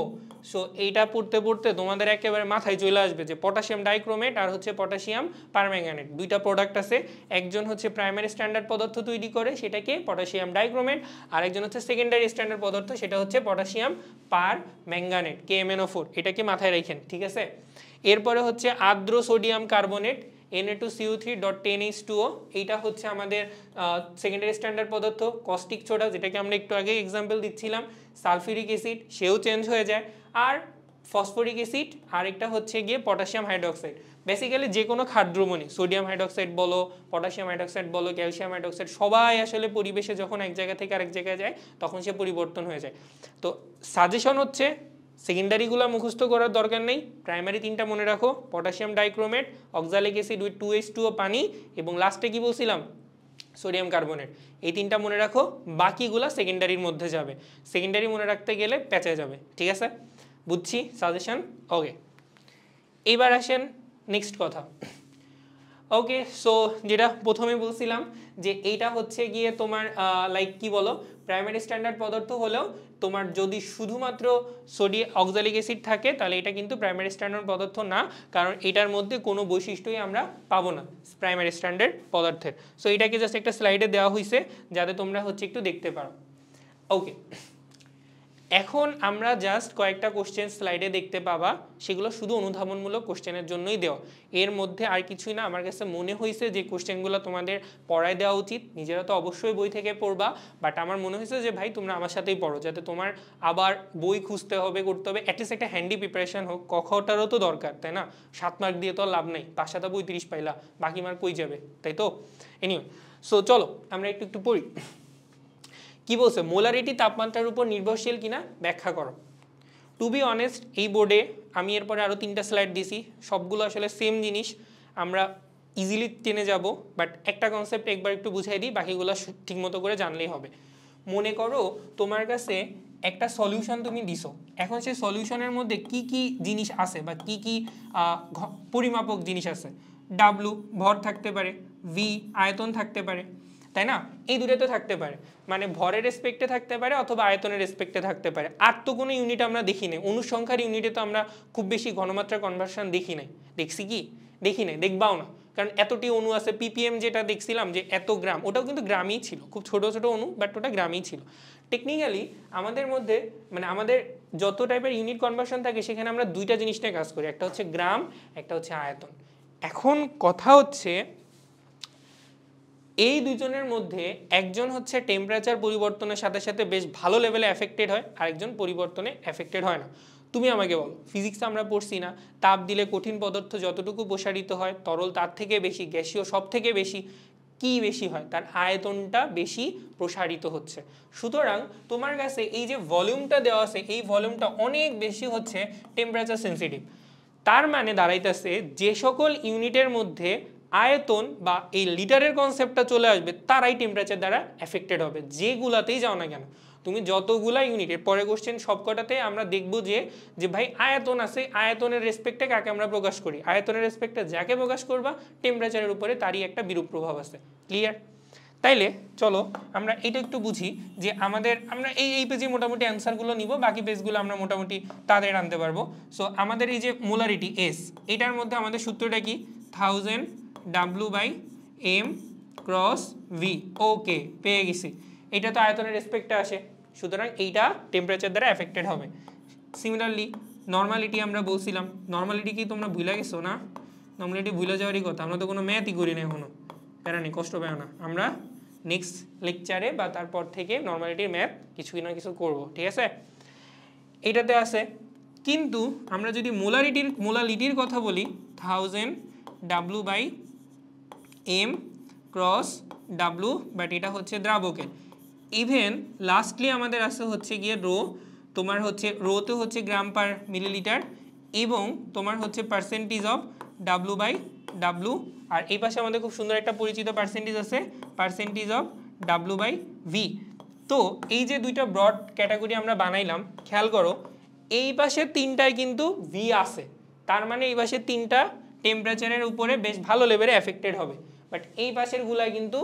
Speaker 1: সো এইটা পড়তে পড়তে তোমাদের একেবারে মাথায় চলে আসবে যে পটাশিয়াম ডাইক্রোমেট আর হচ্ছে পটাশিয়াম পারম্যাঙ্গানেট দুইটা প্রোডাক্ট আছে। একজন হচ্ছে প্রাইমারি স্ট্যান্ডার্ড পদার্থ তৈরি করে সেটাকে পটাশিয়াম ডাইক্রোমেট, আর একজন হচ্ছে সেকেন্ডারি স্ট্যান্ডার্ড পদার্থ সেটা হচ্ছে পটাশিয়াম পারম্যাঙ্গানেট KMnO4, এটাকে মাথায় রাখেন, ঠিক আছে। এরপরে হচ্ছে আর্দ্র সোডিয়াম কার্বনেট Na2CO3.10H2O, এইটা হচ্ছে আমাদের সেকেন্ডারি স্ট্যান্ডার্ড পদার্থ। কস্টিক সোডা যেটাকে আমরা একটু আগে এক্সাম্পল দিচ্ছিলাম, সালফিউরিক অ্যাসিড সেও চেঞ্জ হয়ে যায়, আর ফসফরিক অ্যাসিড, আরেকটা হচ্ছে গিয়ে পটাশিয়াম হাইড্রোক্সাইড। বেসিক্যালি যে কোনো খাদ্যদ্রবণী সোডিয়াম হাইড্রোক্সাইড বলো, পটাশিয়াম হাইড্রোক্সাইড বলো, ক্যালসিয়াম হাইড্রোক্সাইড সবাই আসলে পরিবেশে যখন এক জায়গা থেকে আরেক জায়গায় যায় তখন সে পরিবর্তন হয়ে যায়। তো সাজেশন হচ্ছে সেকেন্ডারিগুলো মুখস্থ করার দরকার নেই, প্রাইমারি 3টা মনে রাখো, potassium dichromate, oxalic acid with 2H2O পানি, এবং লাস্টে কি বলছিলাম সোডিয়াম কার্বনেট। এই 3টা মনে রাখো, বাকিগুলা সেকেন্ডারির মধ্যে যাবে, সেকেন্ডারি মনে রাখতে গেলে পেঁচে যাবে, ঠিক আছে, বুঝছি সাজেশন। ওকে, এবার আসেন নেক্সট কথা, ওকে, সো যেটা প্রথমে বলছিলাম যে এইটা হচ্ছে গিয়ে তোমার লাইক কি বলো, প্রাইমারি স্ট্যান্ডার্ড পদার্থ হলেও তোমার যদি শুধুমাত্র সোডিয়াম অক্সালিক অ্যাসিড থাকে তাহলে এটা কিন্তু প্রাইমারি স্ট্যান্ডার্ড পদার্থ না, কারণ এটার মধ্যে কোনো বৈশিষ্ট্যই আমরা পাবো না প্রাইমারি স্ট্যান্ডার্ড পদার্থের। সো এটাকে জাস্ট একটা স্লাইডে দেওয়া হয়েছে যাতে তোমরা হচ্ছে একটু দেখতে পারো। ওকে, এখন আমরা জাস্ট কয়েকটা কোশ্চেন স্লাইডে দেখতে পাবা, সেগুলো শুধু অনুধাবনমূলক কোশ্চেনের জন্যই দেওয়া, এর মধ্যে আর কিছুই না। আমার কাছে মনে হয়েছে যে কোশ্চেনগুলো তোমাদের পড়ায় দেওয়া উচিত, নিজেরা তো অবশ্যই বই থেকে পড়বা, বাট আমার মনে হয়েছে যে ভাই তোমরা আমার সাথেই পড়ো, যাতে তোমার আবার বই খুঁজতে হবে করতে হবে, অ্যাটলিস্ট একটা হ্যান্ডি প্রিপারেশন হোক। কখটারও তো দরকার, তাই না? 7 মার্ক দিয়ে তো লাভ নেই, 5/35 পাইলা, বাকি মার্ক কই যাবে, তাই তো? এনিওয়ে, সো চলো আমরা একটু একটু পড়ি। কি বলছে, মোলারিটি তাপমাত্রার উপর নির্ভরশীল কিনা ব্যাখ্যা করো। টু বি অনেস্ট, এই বোর্ডে আমি এরপরে আরও 3টা স্লাইড দিছি, সবগুলো আসলে সেম জিনিস, আমরা ইজিলি টেনে যাব, বাট একটা কনসেপ্ট একবার একটু বুঝাই দিই, বাকিগুলো ঠিকমতো করে জানলেই হবে। মনে করো তোমার কাছে একটা সলিউশন তুমি দিছো, এখন সেই সলিউশনের মধ্যে কি কি জিনিস আছে বা কি কি পরিমাপক জিনিস আছে। ডাব্লু ভর থাকতে পারে, ভি আয়তন থাকতে পারে, তাই না? এই দুটো তো থাকতে পারে, মানে ভরের রেসপেক্টে থাকতে পারে অথবা আয়তনের রেসপেক্টে থাকতে পারে। আর তো কোনো ইউনিট আমরা দেখি নাই, অনুসংখ্যার ইউনিটে তো আমরা খুব বেশি ঘনমাত্রা কনভার্সন দেখি নাই। দেখছি কি? দেখি নাই, দেখবাও না, কারণ এতটি অণু আছে। পিপিএম যেটা দেখছিলাম যে এত গ্রাম, ওটাও কিন্তু গ্রামই ছিল, খুব ছোট ছোট অণু, বাট ওটা গ্রামই ছিল। টেকনিক্যালি আমাদের মধ্যে মানে আমাদের যত টাইপের ইউনিট কনভার্সন থাকে সেখানে আমরা দুইটা জিনিস নিয়ে কাজ করি, একটা হচ্ছে গ্রাম, একটা হচ্ছে আয়তন। এখন কথা হচ্ছে এই দুজনের মধ্যে একজন হচ্ছে টেম্পারেচার পরিবর্তনের সাথে সাথে বেশ ভালো লেভেলে এফেক্টেড হয়, আরেকজন পরিবর্তনে এফেক্টেড হয় না। তুমি আমাকে বলো, ফিজিক্স আমরা পড়ছি না, তাপ দিলে কঠিন পদার্থ যতটুকু প্রসারিত হয়, তরল তার থেকে বেশি, গ্যাসীয় সব থেকে বেশি, কি বেশি হয়? তার আয়তনটা বেশি প্রসারিত হচ্ছে। সুতরাং তোমার কাছে এই যে ভলিউমটা দেওয়া আছে, এই ভলিউমটা অনেক বেশি হচ্ছে টেম্পারেচার সেন্সিটিভ। তার মানে দাঁড়াইতেছে যে সকল ইউনিটের মধ্যে আয়তন বা এই লিটারের কনসেপ্টটা চলে আসবে তারাই টেম্পারেচার দ্বারা এফেক্টেড হবে, যেগুলাতেই যাও না কেন। তুমি যতগুলা ইউনিটের পরে কোশ্চেন সবকটাতে আমরা দেখবো যে ভাই আয়তন আছে, আয়তনের রেসপেক্টে কাকে আমরা প্রকাশ করি, আয়তনের রেসপেক্টে যাকে প্রকাশ করবা টেম্পারেচারের উপরে তারই একটা বিরূপ প্রভাব আছে। ক্লিয়ার? তাইলে চলো আমরা এটা একটু বুঝি যে আমরা এই পেজে মোটামুটি অ্যান্সারগুলো নিব, বাকি পেজগুলো আমরা মোটামুটি তাদের আনতে পারবো। সো আমাদের এই যে মোলারিটি এস, এটার মধ্যে আমাদের সূত্রটা কি? 1000 W/m ক্রস ভি। ওকে, পেয়ে গেছি। এটা তো আয়তনের রেসপেক্টে আসে, সুতরাং এইটা টেম্পারেচার দ্বারা এফেক্টেড হবে। সিমিলারলি নর্মালিটি আমরা বলছিলাম, নর্মালিটি কি তোমরা ভুলে গেছো না? নর্মালিটি ভুলে যাওয়ারই কথা, আমরা তো কোনো ম্যাথই করি না এখনো, প্যারা নেই, কষ্ট পায় না। আমরা নেক্সট লেকচারে বা তারপর থেকে নর্মালিটির ম্যাথ কিছু না কিছু করব, ঠিক আছে? এইটাতে আছে। কিন্তু আমরা যদি মোলালিটির কথা বলি, 1000 W/m ক্রস W, বাট এটা হচ্ছে দ্রাবকের। ইভেন লাস্টলি আমাদের আছে হচ্ছে গিয়ে রো, তোমার হচ্ছে রোতে হচ্ছে গ্রাম পার মিলিলিটার, এবং তোমার হচ্ছে পার্সেন্টেজ অফ W/W, আর এই পাশে আমাদের খুব সুন্দর একটা পরিচিত পার্সেন্টেজ আছে, পার্সেন্টেজ অফ W/V। তো এই যে দুইটা ব্রড ক্যাটাগরি আমরা বানাইলাম, খেয়াল করো এই পাশে তিনটায় কিন্তু ভি আছে, তার মানে এই পাশে তিনটা টেম্পারেচারের উপরে বেশ ভালো লেভেলে এফেক্টেড হবে, বাট এই পাশের গুলা কিন্তু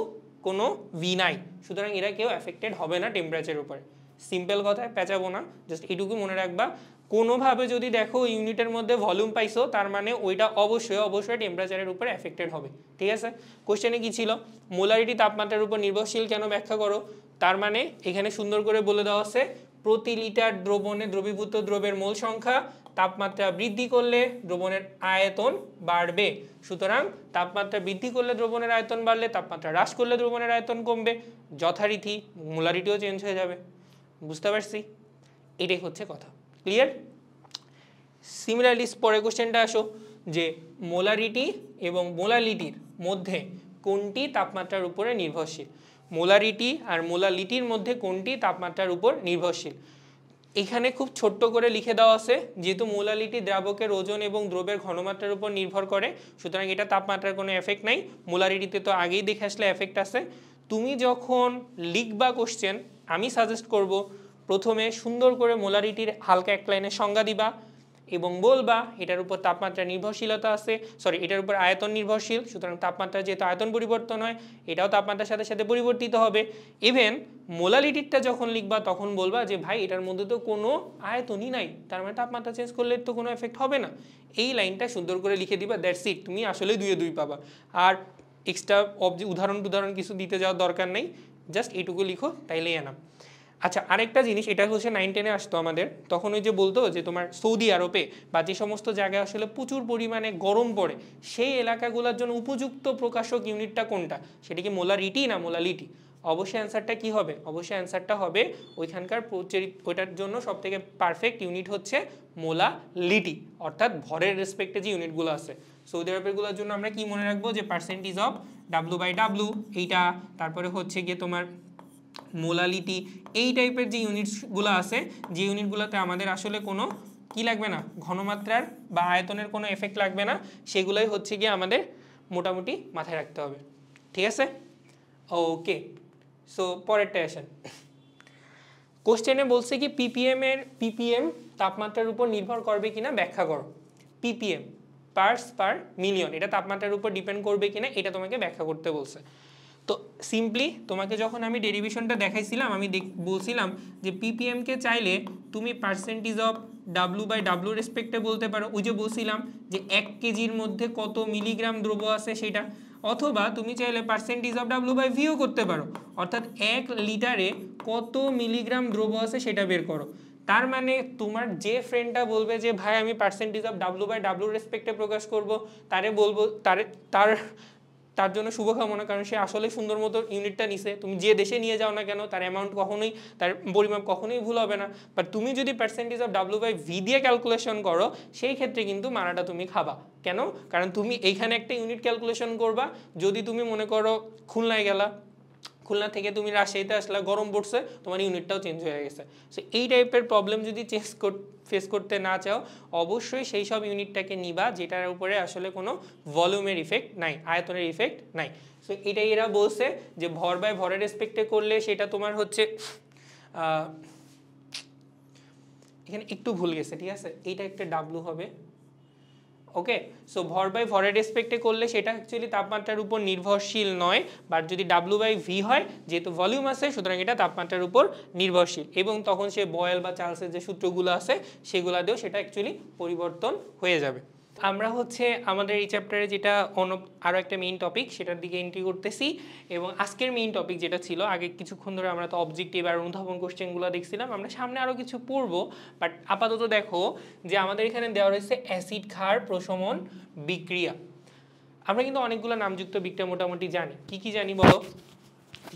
Speaker 1: কোনো ভি নাই, সুতরাং এরা কেউ এফেক্টেড হবে না টেম্পারেচারের উপরে। সিম্পল কথায় পেঁচাবো না, জাস্ট এইটুকু মনে রাখবা। কোনোভাবে যদি দেখো ইউনিটের মধ্যে ভলিউম পাইছো, তার মানে ওইটা অবশ্যই টেম্পারেচারের উপরে এফেক্টেড হবে, ঠিক আছে? কোশ্চেনে কি ছিল? মোলারিটি তাপমাত্রার উপর নির্ভরশীল কেন ব্যাখ্যা করো। তার মানে এখানে সুন্দর করে বলে দেওয়া আছে প্রতি লিটার দ্রবণে দ্রবীভূত দ্রবের মোল সংখ্যা তাপমাত্রা বৃদ্ধি করলে দ্রবণের আয়তন বাড়বে। সুতরাং তাপমাত্রা বৃদ্ধি করলে দ্রবণের আয়তন বাড়লে, তাপমাত্রা হ্রাস করলে দ্রবণের আয়তন কমবে, যথারীতি মোলারিটিও চেঞ্জ হয়ে যাবে। বুঝতে পারছি? এটাই হচ্ছে কথা। ক্লিয়ার? সিমিলারলি পরের কোশ্চেনটা আসো যে মোলারিটি এবং মোলালিটির মধ্যে কোনটি তাপমাত্রার উপরে নির্ভরশীল। মোলারিটি আর মোলালিটির মধ্যে কোনটি তাপমাত্রার উপর নির্ভরশীল। এখানে খুব ছোট্ট করে লিখে দেওয়া আছে, যেহেতু মোলালিটি দ্রাবকের ওজন এবং দ্রবের ঘনমাত্রার উপর নির্ভর করে, সুতরাং এটা তাপমাত্রার কোনো এফেক্ট নাই। মোলারিটিতে তো আগেই দেখে আসলে এফেক্ট আছে। তুমি যখন লিখবা কোশ্চেন, আমি সাজেস্ট করব প্রথমে সুন্দর করে মোলারিটির হালকা এক লাইনের সংজ্ঞা দিবা, এবং বলবা এটার উপর তাপমাত্রা নির্ভরশীলতা আছে, সরি এটার উপর আয়তন নির্ভরশীল, সুতরাং তাপমাত্রা যেহেতু আয়তন পরিবর্তন হয় এটাও তাপমাত্রার সাথে সাথে পরিবর্তিত হবে। ইভেন মোলালিটিটা যখন লিখবা তখন বলবা যে ভাই এটার মধ্যে তো কোনো আয়তনই নাই, তার মানে তাপমাত্রা চেঞ্জ করলে তো কোনো এফেক্ট হবে না। এই লাইনটা সুন্দর করে লিখে দিবা, দ্যাটস ইট, তুমি আসলে 2 এ 2 পাবা। আর এক্সট্রা উদাহরণ কিছু দিতে যাওয়ার দরকার নেই, জাস্ট এইটুকু লিখো তাইলেই এনাফ। আচ্ছা, আরেকটা জিনিস, এটা হচ্ছে 9-10-এ আসতো আমাদের, তখন ওই যে বলতো যে তোমার সৌদি আরবে বা যে সমস্ত জায়গায় আসলে প্রচুর পরিমাণে গরম পড়ে সেই এলাকাগুলোর জন্য উপযুক্ত প্রকাশক ইউনিটটা কোনটা, সেটা কি মোলারিটি না মোলালিটি? অবশ্যই অ্যান্সারটা কি হবে? অবশ্যই অ্যান্সারটা হবে ওইখানকার ওইটার জন্য সবথেকে পারফেক্ট ইউনিট হচ্ছে মোলালিটি, অর্থাৎ ভরের রেসপেক্টে যে ইউনিটগুলো আছে। সৌদি আরবেরগুলোর জন্য আমরা কি মনে রাখবো যে পার্সেন্টেজ অফ W/W এইটা, তারপরে হচ্ছে গিয়ে তোমার মোলালিটি, এই টাইপের যে ইউনিটসগুলো আছে, যে ইউনিটগুলোতে আমাদের আসলে কোনো কি লাগবে না, ঘনমাত্রার বা আয়তনের কোনো এফেক্ট লাগবে না, সেগুলোই হচ্ছে গিয়ে আমাদের মোটামুটি মাথায় রাখতে হবে। ঠিক আছে, ওকে। সো পরেরটা আসেন, কোশ্চেনে বলছে কি পিপিএম তাপমাত্রার উপর নির্ভর করবে কিনা ব্যাখ্যা করো। পিপিএম পার্টস পার মিলিয়ন, এটা তাপমাত্রার উপর ডিপেন্ড করবে কিনা এটা তোমাকে ব্যাখ্যা করতে বলছে। তো সিম্পলি তোমাকে যখন আমি ডেরিভেশনটা দেখাইছিলাম আমি বলছিলাম যে পিপিএমকে চাইলে তুমি পার্সেন্টেজ অফ W/W রেসপেক্টে বলতে পারো, ওই যে বলছিলাম যে 1 কেজির মধ্যে কত মিলিগ্রাম দ্রব্য আছে সেটা, অথবা তুমি চাইলে পার্সেন্টেজ অফ W/Vও করতে পারো, অর্থাৎ 1 লিটারে কত মিলিগ্রাম দ্রব্য আছে সেটা বের করো। তার মানে তোমার যে ফ্রেন্ডটা বলবে যে ভাই আমি পার্সেন্টেজ অফ W/W রেসপেক্টে প্রকাশ করব, তারে বলবো তার জন্য শুভকামনা, কারণ সে আসলে সুন্দর মতো ইউনিটটা নিছে। তুমি যে দেশে নিয়ে যাও না কেন তার অ্যামাউন্ট কখনোই, তার পরিমাপ কখনোই ভুল হবে না। বাট তুমি যদি পার্সেন্টেজ অফ W/V দিয়ে ক্যালকুলেশন করো সেই ক্ষেত্রে কিন্তু মানাটা তুমি খাবা। কেন? কারণ তুমি এইখানে একটা ইউনিট ক্যালকুলেশন করবা, যদি তুমি মনে করো খুলনায় গেলা, খুলনা থেকে তুমি রাজশাহীতে আসলে গরম পড়ছে, তোমার ইউনিটটাও চেঞ্জ হয়ে গেছে। সো এই টাইপের প্রবলেম যদি ফেস করতে না চাও অবশ্যই সেই সব ইউনিটটাকে নিবা যেটার উপরে আসলে কোনো ভলিউমের ইফেক্ট নাই, আয়তনের ইফেক্ট নাই। সো এটাই এরা বলছে যে ভর বাই ভরের রেসপেক্টে করলে সেটা তোমার হচ্ছে এখানে একটু ভুল গেছে, ঠিক আছে, এইটা একটা ডাব্লু হবে। ওকে, সো ভর বাই ভরের রেসপেক্টে করলে সেটা অ্যাকচুয়ালি তাপমাত্রার উপর নির্ভরশীল নয়, বাট যদি W/V হয় যেহেতু ভলিউম আছে সুতরাং এটা তাপমাত্রার উপর নির্ভরশীল, এবং তখন সে বয়েল বা চার্লসের যে সূত্রগুলো আছে সেগুলো দিয়েও সেটা অ্যাকচুয়ালি পরিবর্তন হয়ে যাবে। আমরা হচ্ছে আমাদের এই চ্যাপ্টারে যেটা আরও একটা মেইন টপিক সেটার দিকে এন্ট্রি করতেছি, এবং আজকের মেইন টপিক যেটা ছিল, আগে কিছুক্ষণ ধরে আমরা তো অবজেক্টিভ আর অনুধাবন কোশ্চেনগুলো দেখছিলাম, আমরা সামনে আরও কিছু পড়বো, বাট আপাতত দেখো যে আমাদের এখানে দেওয়া রয়েছে অ্যাসিড ক্ষার প্রশমন বিক্রিয়া। আমরা কিন্তু অনেকগুলো নামযুক্ত বিক্রিয়া মোটামুটি জানি, কি কি জানি বলো?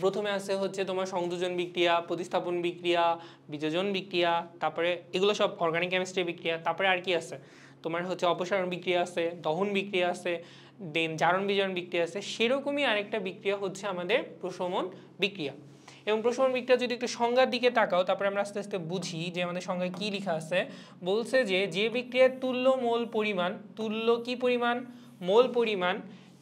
Speaker 1: প্রথমে আছে হচ্ছে তোমার সংযোজন বিক্রিয়া, প্রতিস্থাপন বিক্রিয়া, বিযোজন বিক্রিয়া, তারপরে এগুলো সব অর্গানিক কেমিস্ট্রি বিক্রিয়া। তারপরে আর কি আছে তোমার হচ্ছে অপসারণ বিক্রিয়া আছে, দহন বিক্রিয়া আছে, দেন জারণ বিজারণ বিক্রিয়া আছে। সেরকমই আরেকটা বিক্রিয়া হচ্ছে আমাদের প্রশমন বিক্রিয়া। এবং প্রশমন বিক্রিয়া যদি একটু সংজ্ঞার দিকে তাকাও তারপরে আমরা আস্তে আস্তে বুঝি যে আমাদের সংজ্ঞায় কী লেখা আছে। বলছে যে বিক্রিয়ার তুল্য মোল পরিমাণ, তুল্য কি পরিমাণ? মোল পরিমাণ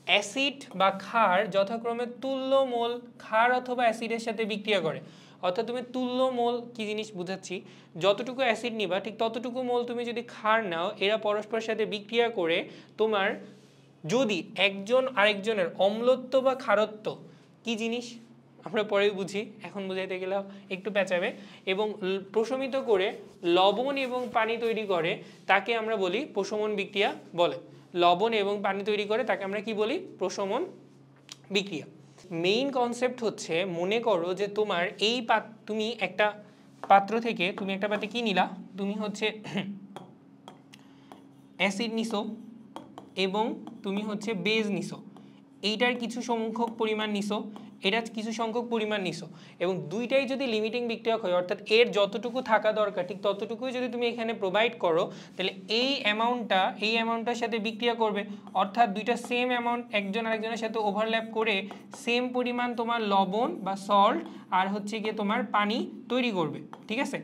Speaker 1: অ্যাসিড বা ক্ষার যথাক্রমে তুল্য মোল ক্ষার অথবা অ্যাসিডের সাথে বিক্রিয়া করে। অর্থাৎ তুমি তুল্য মোল কি জিনিস বুঝাচ্ছি, যতটুকু অ্যাসিড নিবা ঠিক ততটুকু মোল তুমি যদি ক্ষার নাও, এরা পরস্পরের সাথে বিক্রিয়া করে তোমার যদি একজন আরেকজনের অম্লত্ব বা ক্ষারত্ব কি জিনিস আমরা পরে বুঝি, এখন বুঝাইতে গেলে একটু পেঁচাবে, এবং প্রশমিত করে লবণ এবং পানি তৈরি করে, তাকে আমরা বলি প্রশমন বিক্রিয়া বলে। লবণ এবং পানি তৈরি করে তাকে আমরা কি বলি? প্রশমন বিক্রিয়া। মেইন কনসেপ্ট হচ্ছে, মনে করো যে তোমার এই তুমি একটা পাত্র থেকে তুমি একটা পাত্রে কি নিলা, তুমি হচ্ছে অ্যাসিড নিছো এবং তুমি হচ্ছে বেজ নিছো, এইটার কিছু সংখ্যক পরিমাণ নিছো, এটা কিছু সংখ্যক পরিমাণ নিছো, এবং দুইটাই যদি লিমিটিং বিক্রিয়ক হয় অর্থাৎ এর যতটুকু থাকা দরকার ঠিক ততটুকুই যদি তুমি এখানে প্রোভাইড করো, তাহলে এই অ্যামাউন্টটার সাথে বিক্রিয়া করবে, অর্থাৎ দুইটা সেম অ্যামাউন্ট একজন আরেকজনের সাথে ওভারল্যাপ করে সেম পরিমাণ তোমার লবণ বা সল্ট আর হচ্ছে গিয়ে তোমার পানি তৈরি করবে। ঠিক আছে,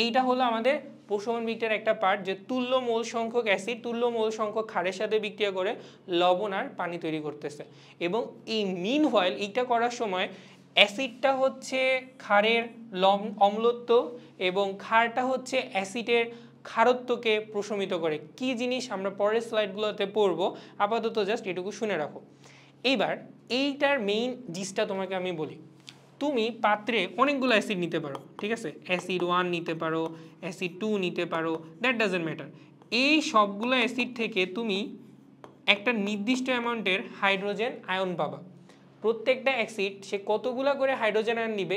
Speaker 1: এইটা হলো আমাদের প্রশমন বিক্রিয়ার একটা পার্ট, যে তুল্য মোল সংখ্যক অ্যাসিড তুল্য মোল সংখ্যক ক্ষারের সাথে বিক্রিয়া করে লবণ আর পানি তৈরি করতেছে। এবং এই মিন হোয়াইল এইটা করার সময় অ্যাসিডটা হচ্ছে ক্ষারের অম্লত্ব এবং ক্ষারটা হচ্ছে অ্যাসিডের ক্ষারত্বকে প্রশমিত করে। কি জিনিস আমরা পরের স্লাইডগুলোতে পড়বো, আপাতত জাস্ট এটুকু শুনে রাখো। এইবার এইটার মেইন জিনিসটা তোমাকে আমি বলি, তুমি পাত্রে অনেকগুলো অ্যাসিড নিতে পারো, ঠিক আছে, অ্যাসিড 1 নিতে পারো, অ্যাসিড 2 নিতে পারো, দ্যাট ডাজেন্ট ম্যাটার। এই সবগুলো অ্যাসিড থেকে তুমি একটা নির্দিষ্ট অ্যামাউন্টের হাইড্রোজেন আয়ন পাবা। প্রত্যেকটা অ্যাসিড সে কতগুলা করে হাইড্রোজেন আয়ন নিবে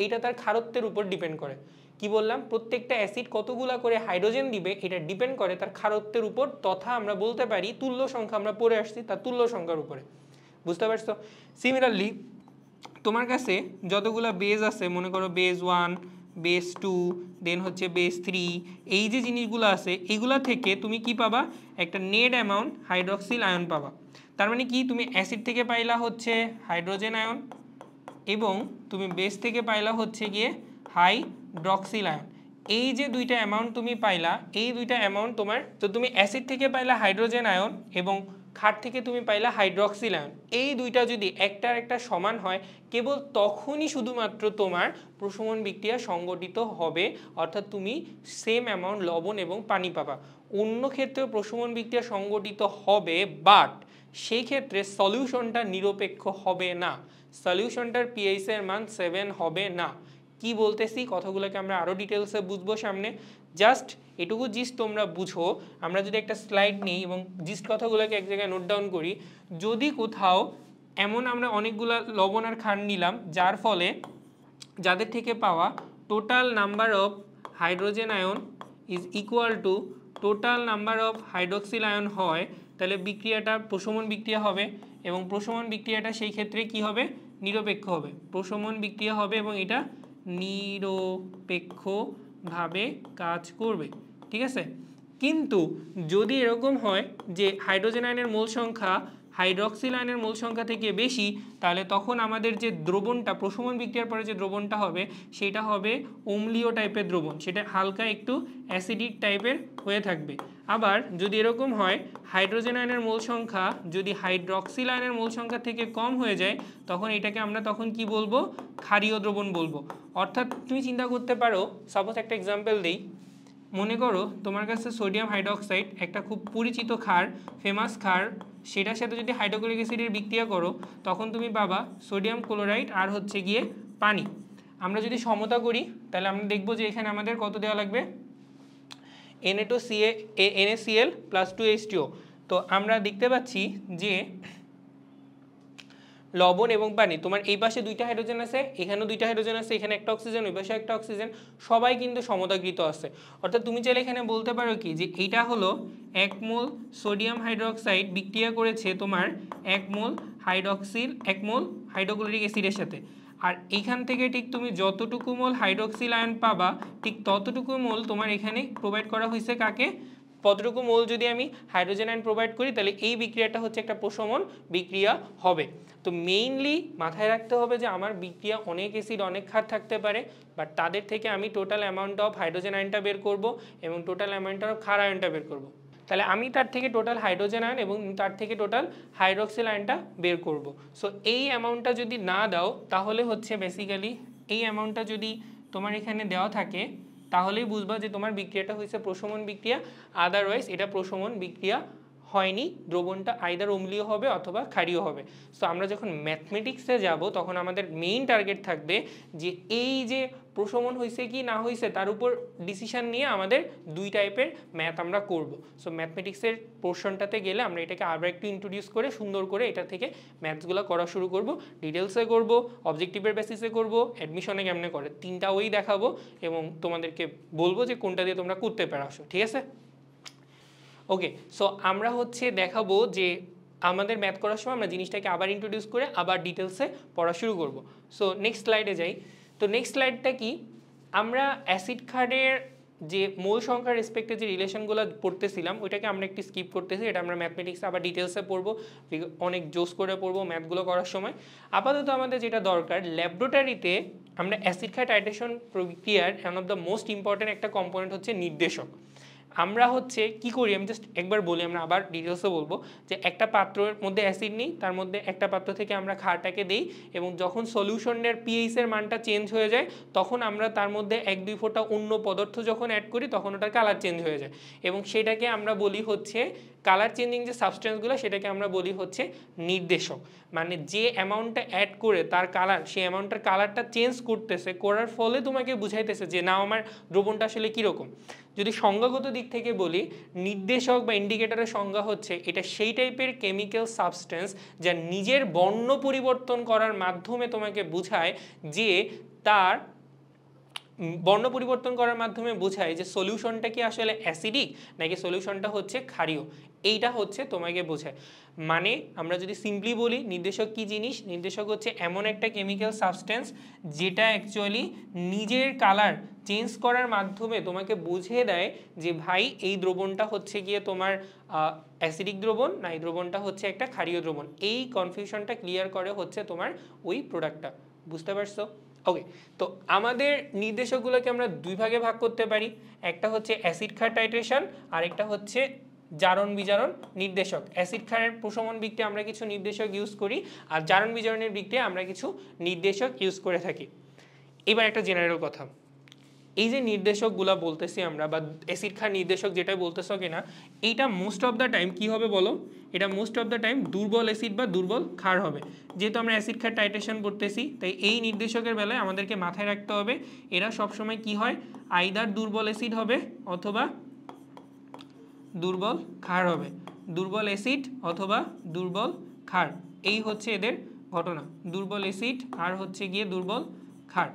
Speaker 1: এইটা তার ক্ষারত্বের উপর ডিপেন্ড করে। কি বললাম, প্রত্যেকটা অ্যাসিড কতগুলা করে হাইড্রোজেন দিবে এটা ডিপেন্ড করে তার ক্ষারত্বের উপর, তথা আমরা বলতে পারি তুল্য সংখ্যা, আমরা পড়ে আসছি তার তুল্য সংখ্যার উপরে। বুঝতে পারছো? সিমিলারলি তোমার কাছে যতগুলো বেজ আছে, মনে করো বেজ 1, বেজ 2, দেন হচ্ছে বেজ 3, এই যে জিনিসগুলো আছে এইগুলা থেকে তুমি কি পাবা, একটা নেট অ্যামাউন্ট হাইড্রক্সিল আয়ন পাবা। তার মানে কি, তুমি অ্যাসিড থেকে পাইলা হচ্ছে হাইড্রোজেন আয়ন এবং তুমি বেস থেকে পাইলা হচ্ছে গিয়ে হাইড্রক্সিল আয়ন। এই যে দুইটা অ্যামাউন্ট তুমি পাইলা, এই দুইটা অ্যামাউন্ট তোমার, তো তুমি অ্যাসিড থেকে পাইলা হাইড্রোজেন আয়ন এবং ক্ষার থেকে তুমি পাইলা হাইড্রক্সিল আয়ন। এই দুইটা যদি একটার একটা সমান হয়, কেবল তখনই শুধুমাত্র তোমার প্রশমন বিক্রিয়া সংগঠিত হবে, অর্থাৎ তুমি সেম অ্যামাউন্ট লবণ এবং পানি পাবা। অন্য ক্ষেত্রেও প্রশমন বিক্রিয়া সংগঠিত হবে, বাট সেই ক্ষেত্রে সলিউশনটা নিরপেক্ষ হবে না, সলিউশনটার পিএইচ এর মান 7 হবে না। কি বলতেছি কথাগুলোকে আমরা আরও ডিটেলসে বুঝবো সামনে, জাস্ট এটুকু জিস্ট তোমরা বুঝো। আমরা যদি একটা স্লাইড নিই এবং জিস্ট কথাগুলোকে এক জায়গায় নোট ডাউন করি, যদি কোথাও এমন আমরা অনেকগুলা লবণ আর ক্ষার নিলাম যার ফলে যাদের থেকে পাওয়া total number of hydrogen ion is equal to total number of hydroxyl ion হয়, তাহলে বিক্রিয়াটা প্রশমন বিক্রিয়া হবে এবং প্রশমন বিক্রিয়াটা সেই ক্ষেত্রে কি হবে, নিরপেক্ষ হবে। প্রশমন বিক্রিয়া হবে এবং এটা নিরপেক্ষভাবে কাজ করবে, ঠিক আছে। কিন্তু যদি এরকম হয় যে হাইড্রোজেন আয়নের মোল সংখ্যা হাইড্রক্সিল আয়নের মোল সংখ্যা থেকে বেশি, তাহলে তখন আমাদের যে দ্রবণটা প্রশমন বিক্রিয়ার পরে যে দ্রবণটা হবে সেটা হবে অম্লীয় টাইপের দ্রবণ, সেটা হালকা একটু অ্যাসিডিক টাইপের হয়ে থাকবে। আবার যদি এরকম হয় হাইড্রোজেন আয়নের মোল সংখ্যা যদি হাইড্রক্সিল আয়নের মোল সংখ্যা থেকে কম হয়ে যায়, তখন এটাকে আমরা তখন কি বলবো, ক্ষারীয় দ্রবণ বলবো। অর্থাৎ তুমি চিন্তা করতে পারো, সাপোজ একটা এক্সাম্পল দিই, মনে করো তোমার কাছে সোডিয়াম হাইড্রক্সাইড একটা খুব পরিচিত ক্ষার, ফেমাস ক্ষার, সেটার সাথে যদি হাইড্রোক্লোরিক অ্যাসিডের বিক্রিয়া করো তখন তুমি পাবা সোডিয়াম ক্লোরাইড আর হচ্ছে গিয়ে পানি। আমরা যদি সমতা করি তাহলে আমরা দেখব যে এখানে আমাদের কত দেওয়া লাগবে, NaCl + 2H2O। তো আমরা দেখতে পাচ্ছি যে লবণ এবং পানি, তোমার এই পাশে দুইটা হাইড্রোজেন আছে, এখানেও দুইটা হাইড্রোজেন আছে, এখানে একটা অক্সিজেন, ওই পাশে একটা অক্সিজেন, সবাই কিন্তু সমতাকৃত আছে। অর্থাৎ তুমি চাইলে এখানে বলতে পারো কি যে এইটা হলো 1 মোল সোডিয়াম হাইড্রক্সাইড বিক্রিয়া করেছে তোমার 1 মোল হাইড্রোক্লোরিক অ্যাসিডের সাথে, আর এইখান থেকে ঠিক তুমি যতটুকু মোল হাইড্রক্সিল আয়ন পাবা ঠিক ততটুকু মোল তোমার এখানে প্রোভাইড করা হয়েছে কাকে, কতটুকু মোল যদি আমি হাইড্রোজেন আয়ন প্রোভাইড করি তাহলে এই বিক্রিয়াটা হচ্ছে একটা প্রশমন বিক্রিয়া হবে। তো মেইনলি মাথায় রাখতে হবে যে আমার বিক্রিয়া অনেক অ্যাসিড অনেক ক্ষার থাকতে পারে, বাট তাদের থেকে আমি টোটাল অ্যামাউন্ট অফ হাইড্রোজেন আয়নটা বের করব এবং টোটাল অ্যামাউন্ট অফ ক্ষার আয়নটা বের করব। তাহলে আমি তার থেকে টোটাল হাইড্রোজেন আয়ন এবং তার থেকে টোটাল হাইড্রক্সিল আয়নটা বের করব। সো এই অ্যামাউন্টটা যদি না দাও তাহলে হচ্ছে বেসিক্যালি এই অ্যামাউন্টটা যদি তোমার এখানে দেওয়া থাকে তাহলেই বুঝবা যে তোমার বিক্রিয়াটা হয়েছে প্রশমন বিক্রিয়া, আদারওয়াইজ এটা প্রশমন বিক্রিয়া হয়নি, দ্রবণটা আইদার অম্লীয় হবে অথবা ক্ষারীয় হবে। সো আমরা যখন ম্যাথমেটিক্সে যাব তখন আমাদের মেইন টার্গেট থাকবে যে এই যে প্রশমন হয়েছে কি না হয়েছে তার উপর ডিসিশন নিয়ে আমাদের দুই টাইপের ম্যাথ আমরা করব। সো ম্যাথমেটিক্সের পোর্শনটাতে গেলে আমরা এটাকে আবার একটু ইন্ট্রোডিউস করে সুন্দর করে এটা থেকে ম্যাথসগুলো করা শুরু করব, ডিটেলসে করব, অবজেক্টিভের বেসিসে করব, অ্যাডমিশনে কেমনে করে, তিনটা ওই দেখাবো এবং তোমাদেরকে বলবো যে কোনটা দিয়ে তোমরা করতে পারো, ঠিক আছে। ওকে, সো আমরা হচ্ছে দেখাবো যে আমাদের ম্যাথ করার সময় আমরা জিনিসটাকে আবার ইন্ট্রোডিউস করে আবার ডিটেলসে পড়া শুরু করব। সো নেক্সট স্লাইডে যাই। তো নেক্সট স্লাইডটা কি, আমরা অ্যাসিড ক্ষারের যে মোল সংখ্যার রেসপেক্টে যে রিলেশনগুলো পড়তেছিলাম ওইটাকে আমরা একটু স্কিপ করতেছি, এটা আমরা ম্যাথমেটিক্স আবার ডিটেলসে পড়বো, অনেক জোস করে পড়বো ম্যাথগুলো করার সময়। আপাতত আমাদের যেটা দরকার, ল্যাবরেটরিতে আমরা অ্যাসিড ক্ষার টাইট্রেশন প্রক্রিয়ার one of the most important একটা কম্পোনেন্ট হচ্ছে নির্দেশক। আমরা হচ্ছে কি করি, আমি জাস্ট একবার বলি, আমরা আবার ডিটেলসে বলবো যে একটা পাত্রের মধ্যে অ্যাসিড নিই, তার মধ্যে একটা পাত্র থেকে আমরা ক্ষারটাকে দিই এবং যখন সলিউশনের পিএইচের মানটা চেঞ্জ হয়ে যায় তখন আমরা তার মধ্যে 1-2 ফোঁটা অন্য পদার্থ যখন অ্যাড করি তখন ওটার কালার চেঞ্জ হয়ে যায় এবং সেটাকে আমরা বলি হচ্ছে কালার চেঞ্জিং যে সাবস্টেন্সগুলো সেটাকে আমরা বলি হচ্ছে নির্দেশক। মানে যে অ্যামাউন্টটা অ্যাড করে তার কালার, সেই অ্যামাউন্টটার কালারটা চেঞ্জ করতেছে, করার ফলে তোমাকে বুঝাইতেছে যে না আমার দ্রবণটা আসলে কীরকম। যদি সংজ্ঞাগত দিক থেকে বলি, নির্দেশক বা ইন্ডিকেটরের সংজ্ঞা হচ্ছে এটা সেই টাইপের কেমিক্যাল সাবস্টেন্স যা নিজের বর্ণ পরিবর্তন করার মাধ্যমে তোমাকে বোঝায় যে তার বর্ণ পরিবর্তন করার মাধ্যমে বোঝায় যে সলিউশনটা কি আসলে অ্যাসিডিক নাকি সলিউশনটা হচ্ছে ক্ষারীয়, এইটা হচ্ছে তোমাকে বোঝায়। মানে আমরা যদি সিম্পলি বলি নির্দেশক কি জিনিস, নির্দেশক হচ্ছে এমন একটা কেমিক্যাল সাবস্টেন্স যেটা অ্যাকচুয়ালি নিজের কালার চেঞ্জ করার মাধ্যমে তোমাকে বুঝিয়ে দেয় যে ভাই এই দ্রবণটা হচ্ছে গিয়ে তোমার অ্যাসিডিক দ্রবণ না এই দ্রবণটা হচ্ছে একটা ক্ষারীয় দ্রবণ। এই কনফিউশনটা ক্লিয়ার করে হচ্ছে তোমার ওই প্রোডাক্টটা। বুঝতে পারছো? ওকে, তো আমাদের নির্দেশকগুলোকে আমরা দুই ভাগে ভাগ করতে পারি, একটা হচ্ছে অ্যাসিড ক্ষার টাইট্রেশন আর একটা হচ্ছে জারণ বিজারণ নির্দেশক। অ্যাসিড ক্ষারের প্রশমন দিকটা আমরা কিছু নির্দেশক ইউজ করি আর জারণ বিজারণের দিকটা আমরা কিছু নির্দেশক ইউজ করে থাকি। এবার একটা জেনারেল কথা, এই যে নির্দেশকগুলো বলতেছি আমরা বা অ্যাসিড ক্ষার নির্দেশক যেটা বলতেছো কিনা, এইটা মোস্ট অফ দ্য টাইম কী হবে বলো, এটা মোস্ট অফ দ্য টাইম দুর্বল অ্যাসিড বা দুর্বল ক্ষার হবে। যেহেতু আমরা অ্যাসিড ক্ষার টাইট্রেশন করতেছি তাই এই নির্দেশকের বেলায় আমাদেরকে মাথায় রাখতে হবে এরা সবসময় কি হয়, আইদার দুর্বল অ্যাসিড হবে অথবা দুর্বল ক্ষার হবে, দুর্বল অ্যাসিড অথবা দুর্বল ক্ষার, এই হচ্ছে এদের ঘটনা, দুর্বল অ্যাসিড আর হচ্ছে গিয়ে দুর্বল ক্ষার।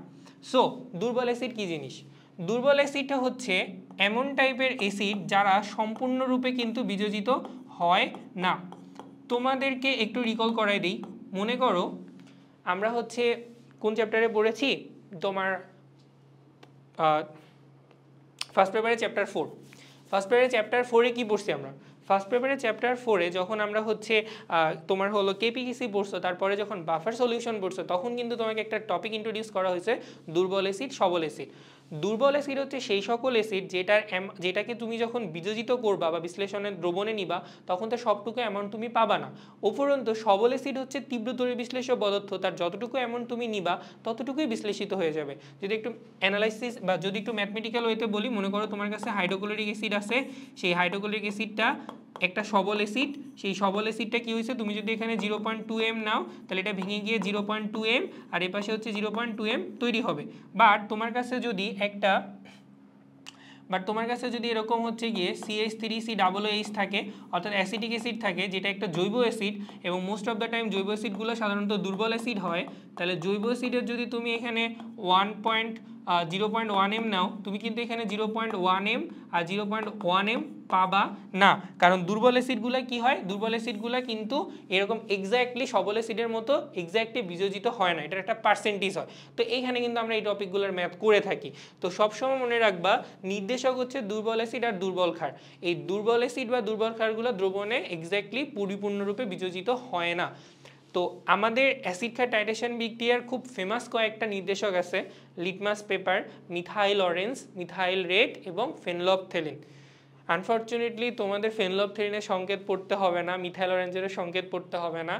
Speaker 1: সো দুর্বল অ্যাসিড কি জিনিস? দুর্বল অ্যাসিডটা হচ্ছে এমন টাইপের অ্যাসিড যারা সম্পূর্ণরূপে কিন্তু বিযোজিত হয় না। তোমাদেরকে একটু রিকল করাই দিই, মনে করো আমরা হচ্ছে কোন চ্যাপ্টারে পড়েছি, তোমার ফার্স্ট পেপারে চ্যাপ্টার 4, ফার্স্ট পেপারে চ্যাপ্টার 4-এ কী পড়ছি আমরা? ফার্স্ট পেপারে চ্যাপ্টার 4-এ যখন আমরা হচ্ছে তোমার হলো কেপিকেসি পড়ছো, তারপরে যখন বাফার সলিউশন পড়ছো তখন কিন্তু তোমাকে একটা টপিক ইন্ট্রোডিউস করা হয়েছে দুর্বল অ্যাসিড সবল অ্যাসিড। দুর্বল অ্যাসিড হচ্ছে সেই সকল অ্যাসিড যেটাকে তুমি যখন বিযোজিত করবা বা বিশ্লেষণের দ্রবণে নিবা তখন তো সবটুকু অ্যামাউন্ট তুমি পাবা না। উপরন্তু সবল অ্যাসিড হচ্ছে তীব্রতরে বিশ্লেষ্য পদার্থ, তার যতটুকু অ্যামাউন্ট তুমি নিবা ততটুকুই বিশ্লেষিত হয়ে যাবে। যদি একটু অ্যানালাইসিস বা যদি একটু ম্যাথমেটিক্যাল ওয়েতে বলি, মনে করো তোমার কাছে হাইড্রোক্লোরিক অ্যাসিড আছে, সেই হাইড্রোক্লোরিক অ্যাসিডটা একটা সবল অ্যাসিড, সেই সবল অ্যাসিডটা কি হয়েছে, তুমি যদি এখানে 0.2 m নাও তাহলে এটা ভেঙে গিয়ে 0.2 m আর এ পাশে হচ্ছে 0.2 m তৈরি হবে। বাট তোমার কাছে যদি এরকম হচ্ছে গিয়ে CH3COOH থাকে অর্থাৎ অ্যাসিডিক অ্যাসিড থাকে যেটা একটা জৈব অ্যাসিড এবং মোস্ট অফ দ্য টাইম জৈব অ্যাসিডগুলো সাধারণত দুর্বল অ্যাসিড হয়, তাহলে জৈব অ্যাসিডের যদি তুমি এখানে 0.1 m নাও তুমি কিন্তু এখানে 0.1 m আর 0.1 m পাবা না, কারণ দুর্বল অ্যাসিডগুলো কি হয়, দুর্বল অ্যাসিডগুলো কিন্তু এরকম এক্স্যাক্টলি সবল অ্যাসিডের মতো এক্স্যাক্টলি বিযোজিত হয় না, এটার একটা পার্সেন্টেজ হয়। তো এইখানে কিন্তু আমরা এই টপিকগুলোর ম্যাথ করে থাকি। তো সবসময় মনে রাখবা নির্দেশক হচ্ছে দুর্বল অ্যাসিড আর দুর্বল ক্ষার, এই দুর্বল অ্যাসিড বা দুর্বল ক্ষারগুলো দ্রবণে এক্স্যাক্টলি পরিপূর্ণরূপে বিযোজিত হয় না। তো আমাদের অ্যাসিড ক্ষার টাইট্রেশন বিক্রিয়ার খুব ফেমাস কয়েকটা নির্দেশক আছে, litmus paper, methyl orange, methyl red এবং ফেনলফথেলিন। আনফর্চুনেটলি তোমাদের ফেনলফথেলিনের সংকেত পড়তে হবে না, মিথাইল অরেঞ্জের সংকেত পড়তে হবে না।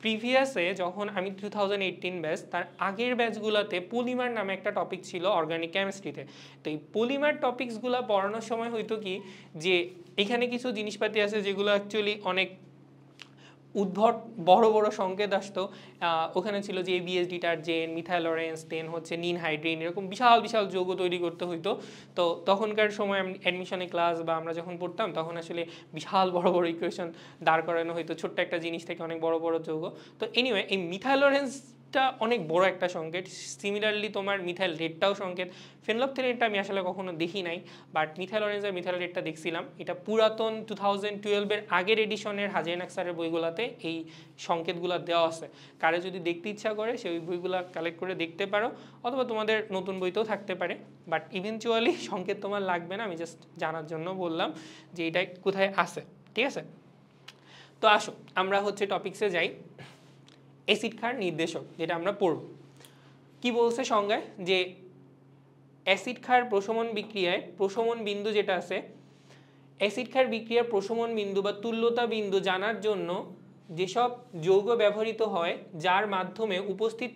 Speaker 1: প্রিভিয়াসে যখন আমি 2018 ব্যাচ, তার আগের ব্যাচগুলোতে পলিমার নামে একটা টপিক ছিল অর্গানিক কেমিস্ট্রিতে। তো এই পলিমার টপিকসগুলো পড়ানোর সময় হয়তো কি যে এখানে কিছু জিনিসপাতি আছে যেগুলো অ্যাকচুয়ালি অনেক উদ্ভট বড় বড় সংকেত আসতো, ওখানে ছিল যে ABS ডিটারজেন্ট, মিথাইল অরেঞ্জ, দেন হচ্ছে নিন হাইড্রিন, এরকম বিশাল বিশাল যৌগ তৈরি করতে হইতো। তো তখনকার সময় অ্যাডমিশনে ক্লাস বা আমরা যখন পড়তাম তখন আসলে বিশাল বড় বড় ইকুয়েশন দাঁড় করানো হইতো ছোট্ট একটা জিনিস থেকে অনেক বড় বড় যৌগ। তো এনিওয়ে এই মিথাইল অরেঞ্জটা অনেক বড় একটা সংকেত, সিমিলারলি তোমার মিথাইল রেডটাও সংকেত। ফেনলফথেলিনটা আমি আসলে কখনো দেখি নাই, বাট মিথাইল অরেঞ্জ আর মিথাইল রেডটা দেখছিলাম। এটা পুরাতন 2012-এর আগের এডিশনের হাজির নাকসারের বইগুলোতে এই সংকেতগুলো দেওয়া আছে, কারে যদি দেখতে ইচ্ছা করে সে ওই বইগুলো কালেক্ট করে দেখতে পারো, অথবা তোমাদের নতুন বইতেও থাকতে পারে, বাট ইভেনচুয়ালি সংকেত তোমার লাগবে না, আমি জাস্ট জানার জন্য বললাম যে এটা কোথায় আছে। ঠিক আছে, তো আসো আমরা হচ্ছে টপিক্সে যাই। অ্যাসিড ক্ষার নির্দেশক যেটা আমরা পড়ব, কি বলছে সংজ্ঞায়, যে অ্যাসিড ক্ষার প্রশমন বিক্রিয়ায় প্রশমন বিন্দু যেটা আছে অ্যাসিড ক্ষার বিক্রিয়ার প্রশমন বিন্দু বা তুল্যতা বিন্দু জানার জন্য যেসব যৌগ ব্যবহৃত হয় যার মাধ্যমে উপস্থিত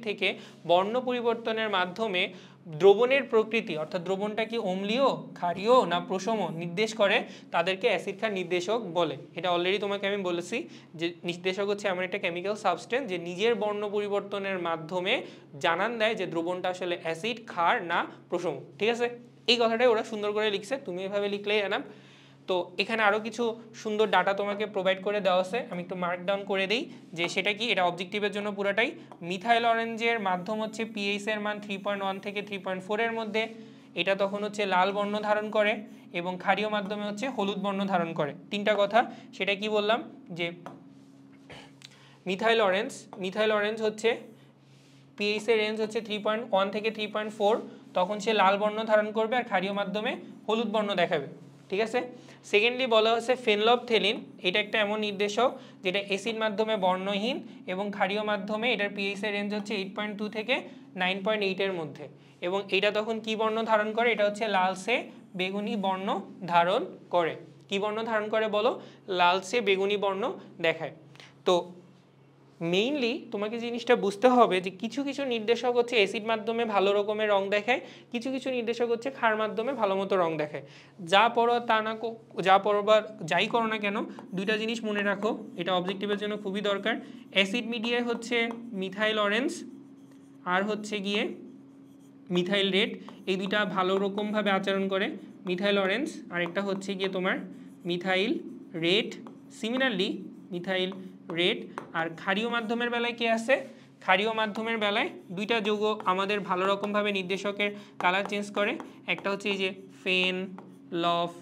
Speaker 1: থেকে বর্ণ পরিবর্তনের মাধ্যমে দ্রবণের প্রকৃতি অর্থাৎ দ্রবণটা কি অম্লীয়, ক্ষারীয় না প্রশম নির্দেশ করে, তাদেরকে অ্যাসিড ক্ষার নির্দেশক বলে। এটা অলরেডি তোমাকে আমি বলেছি যে নির্দেশক হচ্ছে এমন একটা কেমিক্যাল সাবস্টেন্স যে নিজের বর্ণ পরিবর্তনের মাধ্যমে জানান দেয় যে দ্রবণটা আসলে অ্যাসিড, ক্ষার না প্রশম। ঠিক আছে, এই কথাটাই ওরা সুন্দর করে লিখছে, তুমি এভাবে লিখলেই এনাফ। তো এখানে আরও কিছু সুন্দর ডাটা তোমাকে প্রোভাইড করে দেওয়া আছে, আমি একটু মার্ক ডাউন করে দিই যে সেটা কি। এটা অবজেক্টিভের জন্য পুরোটাই। মিথাইল অরেঞ্জের মাধ্যম হচ্ছে পিএইচ এর মান 3.1 থেকে 3.4 এর মধ্যে, এটা তখন হচ্ছে লাল বর্ণ ধারণ করে, এবং ক্ষারীয় মাধ্যমে হচ্ছে হলুদ বর্ণ ধারণ করে। তিনটা কথা, সেটা কি বললাম যে মিথাইল অরেঞ্জ হচ্ছে পিএইচ এর রেঞ্জ হচ্ছে 3.1 থেকে 3.4, তখন সে লাল বর্ণ ধারণ করবে আর ক্ষারীয় মাধ্যমে হলুদ বর্ণ দেখাবে। ঠিক আছে। সেকেন্ডলি বলা হচ্ছে ফেনলফথেলিন, এটা একটা এমন নির্দেশক যেটা অ্যাসিড মাধ্যমে বর্ণহীন এবং ক্ষারীয় মাধ্যমে এটার পিএইচ এর রেঞ্জ হচ্ছে 8.2 থেকে 9.8 এর মধ্যে, এবং এটা তখন কি বর্ণ ধারণ করে, এটা হচ্ছে লালচে বেগুনি বর্ণ ধারণ করে। কি বর্ণ ধারণ করে বলো? লালচে বেগুনি বর্ণ দেখায়। তো মেইনলি তোমাকে জিনিসটা বুঝতে হবে যে কিছু কিছু নির্দেশক হচ্ছে অ্যাসিড মাধ্যমে ভালো রকমের রং দেখায়, কিছু কিছু নির্দেশক হচ্ছে ক্ষার মাধ্যমে ভালো মতো রং দেখায়। যা পড়ো তা না, যা পড়বার যাই করো না কেন, দুইটা জিনিস মনে রাখো, এটা অবজেক্টিভের জন্য খুবই দরকার। অ্যাসিড মিডিয়ায় হচ্ছে মিথাইল অরেঞ্জ আর হচ্ছে গিয়ে মিথাইল রেড, এই দুইটা ভালো রকমভাবে আচরণ করে, মিথাইল অরেঞ্জ আর একটা হচ্ছে গিয়ে তোমার methyl red. Similarly methyl red. আর ক্ষারীয় মাধ্যমের বেলায় কে আছে? ক্ষারীয় মাধ্যমের বেলায় দুইটা যৌগ আমাদের ভালো রকমভাবে নির্দেশকের কালার চেঞ্জ করে, একটা হচ্ছে এই যে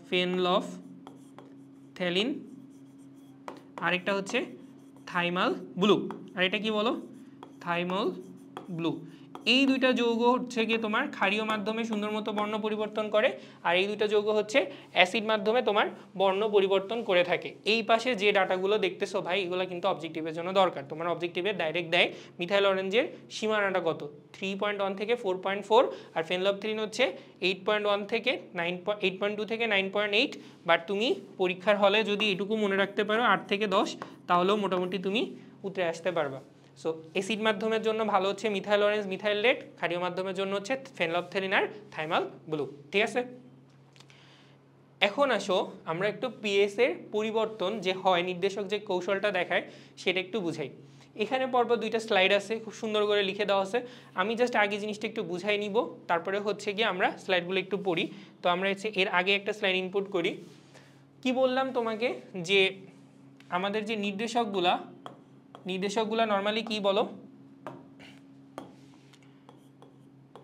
Speaker 1: ফেনলফথেলিন, আরেকটা হচ্ছে থাইমাল ব্লু। আর এটা কি বলো? থাইমাল ব্লু। এই দুইটা যৌগ হচ্ছে গিয়ে তোমার ক্ষারীয় মাধ্যমে সুন্দর মতো বর্ণ পরিবর্তন করে, আর এই দুইটা যৌগ হচ্ছে অ্যাসিড মাধ্যমে তোমার বর্ণ পরিবর্তন করে থাকে। এই পাশে যে ডাটাগুলো দেখতেছো ভাই, এগুলো কিন্তু অবজেক্টিভের জন্য দরকার। তোমার অবজেক্টিভে ডাইরেক্ট দেয় মিথাইল অরেঞ্জের সীমানাটা কত, 3.1 থেকে 4.4, আর ফেনলফথেলিন হচ্ছে 8.1 থেকে 8.2 থেকে 9.8। বাট তুমি পরীক্ষার হলে যদি এটুকু মনে রাখতে পারো 8 থেকে 10, তাহলেও মোটামুটি তুমি উতরে আসতে পারবা। সো অ্যাসিড মাধ্যমের জন্য ভালো হচ্ছে মিথাইল অরেঞ্জ, মিথাইল রেড, ক্ষারীয় মাধ্যমের জন্য হচ্ছে ফেনলফথেলিন আর থাইমাল ব্লু। ঠিক আছে, এখন আসো আমরা একটু পিএইচ এর পরিবর্তন যে হয় নির্দেশক যে কৌশলটা দেখায় সেটা একটু বুঝাই। এখানে পরপর দুইটা স্লাইড আছে, খুব সুন্দর করে লিখে দেওয়া আছে। আমি জাস্ট আগে জিনিসটা একটু বুঝাই নিব, তারপরে হচ্ছে গিয়ে আমরা স্লাইডগুলো একটু পড়ি। তো আমরা হচ্ছে এর আগে একটা স্লাইড ইনপুট করি। কি বললাম তোমাকে যে আমাদের যে নির্দেশকগুলা নরমালি কি বলো?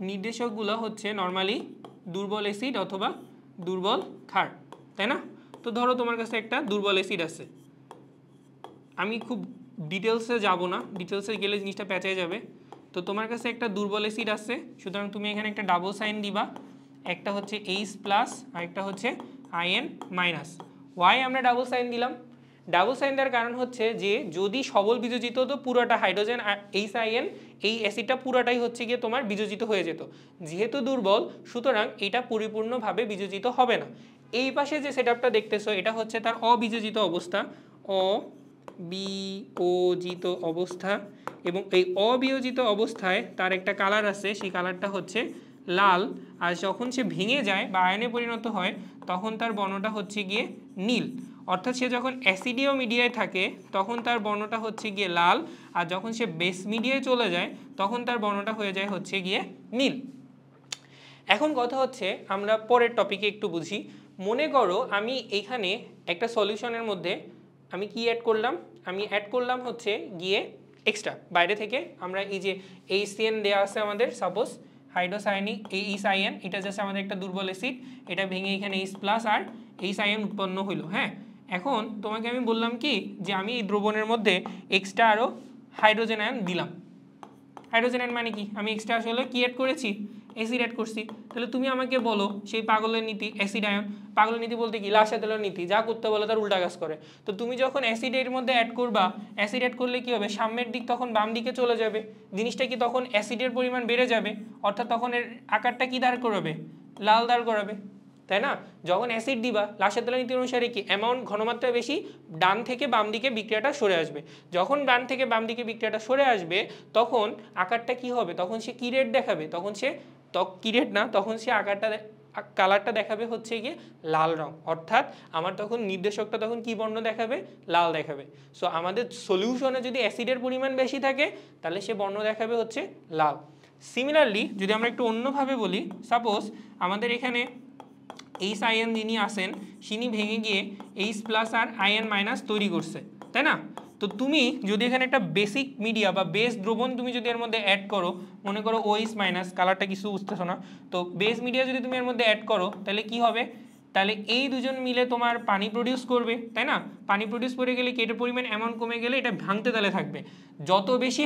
Speaker 1: নির্দেশকগুলো হচ্ছে নরমালি দুর্বল অ্যাসিড অথবা দুর্বল ক্ষার, তাই না? তো ধরো তোমার কাছে একটা দুর্বল অ্যাসিড আছে, আমি খুব ডিটেলসে যাব না, ডিটেলসে গেলে জিনিসটা পেঁচায় যাবে। তো তোমার কাছে একটা দুর্বল অ্যাসিড আছে, সুতরাং তুমি এখানে একটা ডাবল সাইন দিবা, একটা হচ্ছে H+ আর একটা হচ্ছে IN-। ওয়াই আমরা ডাবল সাইন দিলাম? ডাবল সাইন দেওয়ার কারণ হচ্ছে যে যদি সবল বিযোজিত হতো পুরোটা হাইড্রোজেন HIN, এই অ্যাসিডটা পুরোটাই হচ্ছে গিয়ে তোমার বিযোজিত হয়ে যেত। যেহেতু দুর্বল, সুতরাং এটা পরিপূর্ণভাবে বিযোজিত হবে না। এই পাশে যে সেটআপটা দেখতেছো এটা হচ্ছে তার অবিযোজিত অবস্থা, অবিয়োজিত অবস্থা, এবং এই অবিয়োজিত অবস্থায় তার একটা কালার আছে, সেই কালারটা হচ্ছে লাল। আর যখন সে ভেঙে যায় বা আয়নে পরিণত হয় তখন তার বর্ণটা হচ্ছে গিয়ে নীল। অর্থাৎ সে যখন অ্যাসিডীয় মিডিয়ায় থাকে তখন তার বর্ণটা হচ্ছে গিয়ে লাল, আর যখন সে বেস মিডিয়ায় চলে যায় তখন তার বর্ণটা হয়ে যায় হচ্ছে গিয়ে নীল। এখন কথা হচ্ছে আমরা পরের টপিকে একটু বুঝি। মনে করো আমি এখানে একটা সলিউশনের মধ্যে আমি কি অ্যাড করলাম? আমি অ্যাড করলাম হচ্ছে গিয়ে এক্সট্রা বাইরে থেকে আমরা এই যে HCN দেওয়া আছে আমাদের, সাপোজ হাইড্রোসায়ানিক HIN, এটা জাস্ট আমাদের একটা দুর্বল অ্যাসিড, এটা ভেঙে এখানে H+ আর HIN উৎপন্ন হইলো। হ্যাঁ, এখন তোমাকে আমি বললাম কি যে আমি এই দ্রবণের মধ্যে এক্সট্রা আরও হাইড্রোজেন আয়ন দিলাম। হাইড্রোজেন আয়ন মানে কি? আমি এক্সট্রা আসলে কি অ্যাড করেছি? অ্যাসিড অ্যাড করছি। তাহলে তুমি আমাকে বলো সেই পাগলের নীতি, অ্যাসিড আয়ন। পাগলের নীতি বলতে কি? লাশা তেলের নীতি, যা করতে বলে তার উল্টা কাজ করে। তো তুমি যখন অ্যাসিডের মধ্যে অ্যাড করবা, অ্যাসিড অ্যাড করলে কি হবে? সামনের দিক তখন বাম দিকে চলে যাবে, জিনিসটা কি তখন অ্যাসিডের পরিমাণ বেড়ে যাবে, অর্থাৎ তখন এর আকারটা কি দাঁড় করাবে? লাল দাঁড় করাবে, তাই না? যখন অ্যাসিড দিবা লাসের তলা নীতি অনুসারে কি অ্যামাউন্ট ঘনমাত্রা বেশি, ডান থেকে বাম দিকে বিক্রিয়াটা সরে আসবে। যখন ডান থেকে বাম দিকে বিক্রিয়াটা সরে আসবে তখন আকারটা কি হবে, তখন সে কি রেড দেখাবে, তখন সে কি রেড না, তখন সে আকারটা কালারটা দেখাবে হচ্ছে গিয়ে লাল রং, অর্থাৎ আমার তখন নির্দেশকটা তখন কি বর্ণ দেখাবে, লাল দেখাবে। সো আমাদের সলিউশনে যদি অ্যাসিডের পরিমাণ বেশি থাকে তাহলে সে বর্ণ দেখাবে হচ্ছে লাল। সিমিলারলি যদি আমরা একটু অন্যভাবে বলি, সাপোজ আমাদের এখানে এইচ আইএন যিনি আসেন তিনি ভেঙে গিয়ে এইচ প্লাস আর আইএন মাইনাস তৈরি করছে, তাই না? তো তুমি যদি এখানে একটা বেসিক মিডিয়া বা বেস দ্রবণ তুমি যদি এর মধ্যে অ্যাড করো, মনে করো ওইচ মাইনাস, কালারটা কিছু বুঝতেছো না, তো বেস মিডিয়া যদি তুমি এর মধ্যে অ্যাড করো তাহলে কি হবে, তাহলে এই দুজন মিলে তোমার পানি প্রডিউস করবে, তাই না? পানি প্রডিউস করে গেলে কি এটার পরিমাণ এমন কমে গেলে এটা ভাঙতে তাহলে থাকবে, যত বেশি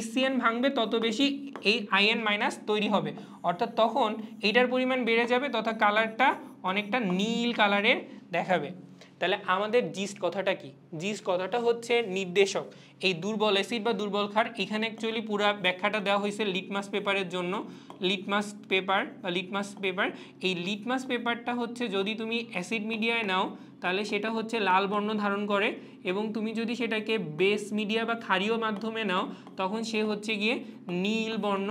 Speaker 1: HCN ভাঙবে তত বেশি এই আইএন মাইনাস তৈরি হবে, অর্থাৎ তখন এইটার পরিমাণ বেড়ে যাবে তথা কালারটা অনেকটা নীল কালারের দেখাবে। তাহলে আমাদের জিস্ট কথাটা কি, জিস্ট কথাটা হচ্ছে নির্দেশক। এই দুর্বল অ্যাসিড বা দুর্বল ক্ষার, এখানে অ্যাকচুয়ালি পুরো ব্যাখ্যাটা দেওয়া হয়েছে লিটমাস পেপারের জন্য। লিটমাস পেপার বা লিটমাস পেপার, এই লিটমাস পেপারটা হচ্ছে যদি তুমি অ্যাসিড মিডিয়ায় নাও তাহলে সেটা হচ্ছে লাল বর্ণ ধারণ করে, এবং তুমি যদি সেটাকে বেস মিডিয়া বা ক্ষারীয় মাধ্যমে নাও তখন সে হচ্ছে গিয়ে নীল বর্ণ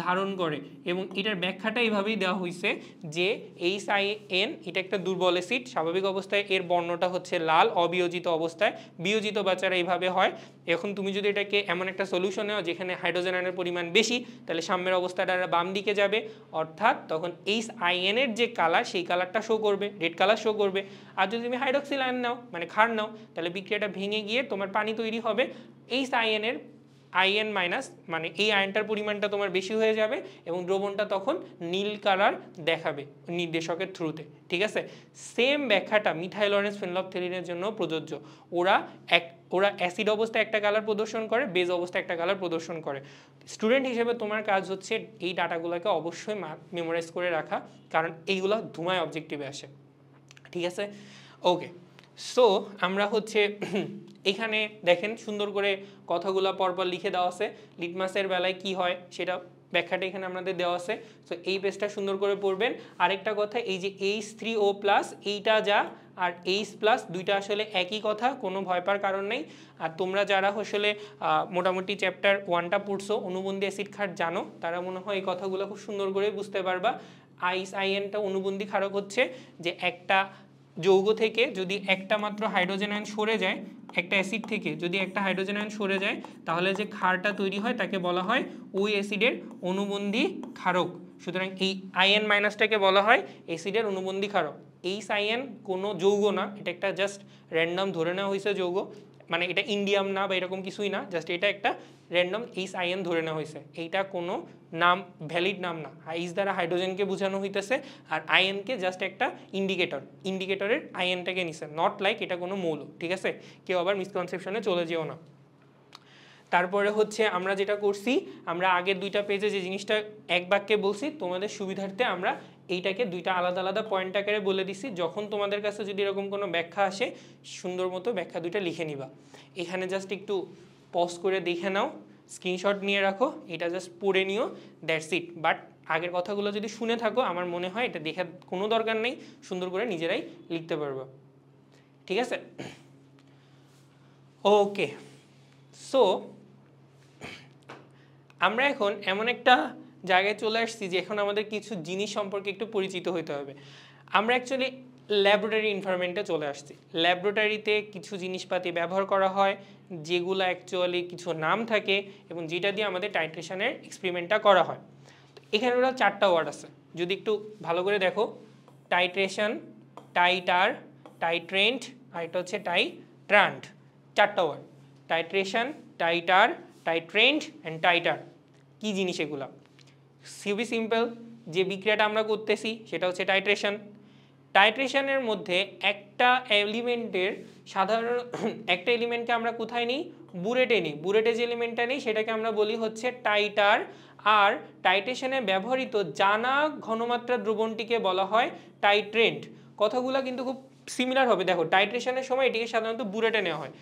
Speaker 1: ধারণ করে। এবং এটার ব্যাখ্যাটা এইভাবেই দেওয়া হয়েছে যে HIN এটা একটা দুর্বল অ্যাসিড, স্বাভাবিক অবস্থায় এর বর্ণটা হচ্ছে লাল, অবিয়োজিত অবস্থায়, বিয়োজিত বাচ্চারা এইভাবে হয়। এখন তুমি যদি এটাকে এমন একটা সলিউশন নাও যেখানে হাইড্রোজেন আয়নের পরিমাণ বেশি, তাহলে সাম্যের অবস্থাটা বাম দিকে যাবে, অর্থাৎ তখন HIN এর যে কালার সেই কালারটা শো করবে, রেড কালার শো করবে। আর যদি তুমি হাইড্রক্সিল আয়ন নাও মানে ক্ষার নাও তাহলে বিক্রিয়াটা ভেঙে গিয়ে তোমার পানি তৈরি হবে, HIN এর আইএন মাইনাস মানে এই আয়নটার পরিমাণটা তোমার বেশি হয়ে যাবে এবং দ্রবণটা তখন নীল কালার দেখাবে নির্দেশকের থ্রুতে, ঠিক আছে? সেম ব্যাখ্যাটা মিথাইল অরেঞ্জ ফেনলফথেলিনের জন্য প্রযোজ্য। ওরা অ্যাসিড অবস্থায় একটা কালার প্রদর্শন করে, বেজ অবস্থায় একটা কালার প্রদর্শন করে। স্টুডেন্ট হিসেবে তোমার কাজ হচ্ছে এই ডাটাগুলোকে অবশ্যই মেমোরাইজ করে রাখা, কারণ এইগুলো ধুমায় অবজেক্টিভে আসে, ঠিক আছে? ওকে, সো আমরা হচ্ছে এখানে দেখেন সুন্দর করে কথাগুলো পরপর লিখে দেওয়া আছে, লিটমাসের বেলায় কি হয় সেটা ব্যাখ্যাটা এখানে আমাদের দেওয়া আছে। সো এই পেজটা সুন্দর করে পড়বেন। আরেকটা কথা, এই যে H3O+, এইটা যা আর H+ দুইটা আসলে একই কথা, কোনো ভয় পাওয়ার কারণ নেই। আর তোমরা যারা আসলে মোটামুটি চ্যাপ্টার 1টা পড়ছো, অনুবন্ধী অ্যাসিড ক্ষার জানো, তারা মনে হয় এই কথাগুলো খুব সুন্দর করে বুঝতে পারবা। HINটা অনুবন্ধী ক্ষারক হচ্ছে যে একটা যৌগ থেকে যদি একটা মাত্র হাইড্রোজেন আয়ন সরে যায়, একটা অ্যাসিড থেকে যদি একটা হাইড্রোজেন আয়ন সরে যায় তাহলে যে ক্ষারটা তৈরি হয় তাকে বলা হয় ওই অ্যাসিডের অনুবন্ধী ক্ষারক। সুতরাং এই আইএন মাইনাসটাকে বলা হয় অ্যাসিডের অনুবন্ধী ক্ষারক। HIN কোনো যৌগ না, এটা একটা জাস্ট র্যান্ডম ধরে নেওয়া হয়েছে যৌগ, মানে এটা ইন্ডিয়াম না বা এরকম কিছুই না, জাস্ট এটা একটা র্যান্ডম HIN ধরে নেওয়া হয়েছে। এইটা কোনো নাম, ভ্যালিড নাম না। H দ্বারা হাইড্রোজেনকে বোঝানো হইতেছে আর আইএনকে জাস্ট একটা ইন্ডিকেটরের আইএনটাকে নিছে, নট লাইক এটা কোনো মৌল, ঠিক আছে? কেউ আবার মিসকনসেপশনে চলে যেও না। তারপরে হচ্ছে আমরা যেটা করছি, আমরা আগের দুইটা পেজে যে জিনিসটা এক বাক্যে বলছি তোমাদের সুবিধার্থে আমরা এইটাকে দুইটা আলাদা আলাদা পয়েন্ট আকারে বলে দিছি। যখন তোমাদের কাছে যদি এরকম কোনো ব্যাখ্যা আসে সুন্দর মতো ব্যাখ্যা দুইটা লিখে নিবা। এখানে জাস্ট একটু পজ করে দেখে নাও, স্ক্রিনশট নিয়ে রাখো, এটা জাস্ট পড়ে নিও, দ্যাটস ইট। বাট আগের কথাগুলো যদি শুনে থাকো আমার মনে হয় এটা দেখার কোনো দরকার নেই, সুন্দর করে নিজেরাই লিখতে পারবো, ঠিক আছে? ওকে, সো আমরা এখন এমন একটা জায়গায় চলে আসছি যে এখন আমাদের কিছু জিনিস সম্পর্কে একটু পরিচিত হতে হবে। আমরা অ্যাকচুয়ালি ল্যাবরেটরি এনভায়রনমেন্টে চলে আসছি। ল্যাবরেটরিতে কিছু জিনিসপাতি ব্যবহার করা হয় যেগুলো অ্যাকচুয়ালি কিছু নাম থাকে এবং যেটা দিয়ে আমাদের টাইট্রেশনের এক্সপেরিমেন্টটা করা হয়। এখানে ওরা 4টা ওয়ার্ড আছে, যদি একটু ভালো করে দেখো, টাইট্রেশন, টাইটার, টাইট্রেন্ট আর এটা হচ্ছে টাইট্রান্ট। 4টা word, titration, titre, titrant and titre. কি জিনিস এগুলা? খুবই সিম্পল, যে বিক্রিয়াটা আমরা করতেছি সেটা হচ্ছে টাইট্রেশন। টাইট্রেশনের মধ্যে একটা এলিমেন্টের সাধারণ একটা এলিমেন্টকে আমরা কোথায় নিই? বুরেটে নিই। বুরেটে যে এলিমেন্টটা নিই সেটাকে আমরা বলি হচ্ছে টাইটার। আর টাইট্রেশনে ব্যবহৃত জানা ঘনমাত্রা দ্রবণটিকে বলা হয় টাইট্রেন্ট। কথাগুলো কিন্তু খুব সিমিলার হবে। দেখো, টাইট্রেশনের সময় এটিকে সাধারণত বুরেটে নেওয়া হয়।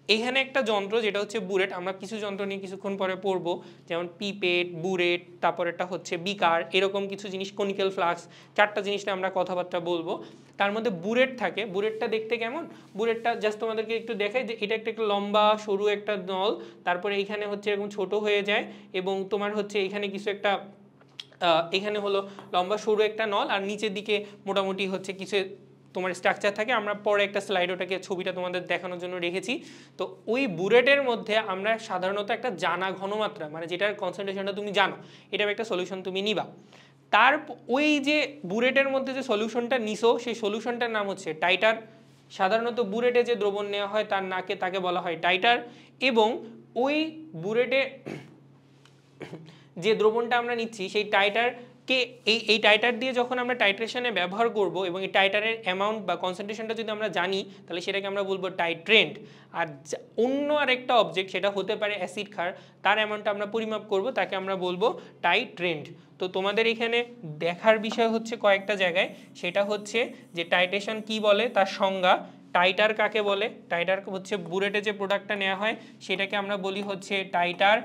Speaker 1: এখানে একটা যন্ত্র যেটা হচ্ছে বুরেট, আমরা কিছু যন্ত্র নিয়ে কিছুক্ষণ পরে পড়বো, যেমন পিপেট, বুরেট, তারপর একটা হচ্ছে বিকার, এরকম কিছু জিনিস, কনিক্যাল ফ্লাস্ক, চারটা জিনিস নিয়ে আমরা কথাবার্তা বলবো। তার মধ্যে বুরেট থাকে। বুরেটটা দেখতে কেমন? বুরেটটা জাস্ট তোমাদেরকে একটু দেখাই যে এটা একটা লম্বা সরু একটা নল, তারপরে এইখানে হচ্ছে এরকম ছোট হয়ে যায় এবং তোমার হচ্ছে এখানে কিছু একটা এখানে হলো লম্বা সরু একটা নল আর নিচের দিকে মোটামুটি হচ্ছে কিছু তোমার স্ট্রাকচার থাকে। আমরা পরে একটা স্লাইড ওটাকে ছবিটা তোমাদের দেখানোর জন্য রেখেছি। তো ওই বুরেটের মধ্যে আমরা সাধারণত একটা জানা ঘনমাত্রা, মানে যেটার কনসেন্ট্রেশনটা তুমি জানো, এটার একটা সলিউশন তুমি নিবা। তার ওই যে বুরেটের মধ্যে যে সলিউশনটা নিছো, সেই সলিউশনটার নাম হচ্ছে টাইটার। সাধারণত বুরেটে যে দ্রবণ নেওয়া হয় তাকে বলা হয় টাইটার। এবং ওই বুরেটে যে দ্রবণটা আমরা নিচ্ছি সেই টাইটারকে এই টাইটার দিয়ে যখন আমরা টাইট্রেশনে ব্যবহার করব এবং এই টাইটারের অ্যামাউন্ট বা কনসেন্ট্রেশনটা যদি আমরা জানি, তাহলে সেটাকে আমরা বলবো টাইট্রেন্ট। আর অন্য আরেকটা অবজেক্ট, সেটা হতে পারে অ্যাসিড ক্ষার, তার অ্যামাউন্টটা আমরা পরিমাপ করব, তাকে আমরা বলবো টাইট্রেন্ট। তো তোমাদের এখানে দেখার বিষয় হচ্ছে কয়েকটা জায়গায়, সেটা হচ্ছে যে টাইট্রেশন কি বলে, তার সংজ্ঞা, টাইটার কাকে বলে। টাইটার হচ্ছে বুরেটে যে প্রোডাক্টটা নেওয়া হয় সেটাকে আমরা বলি হচ্ছে টাইটার।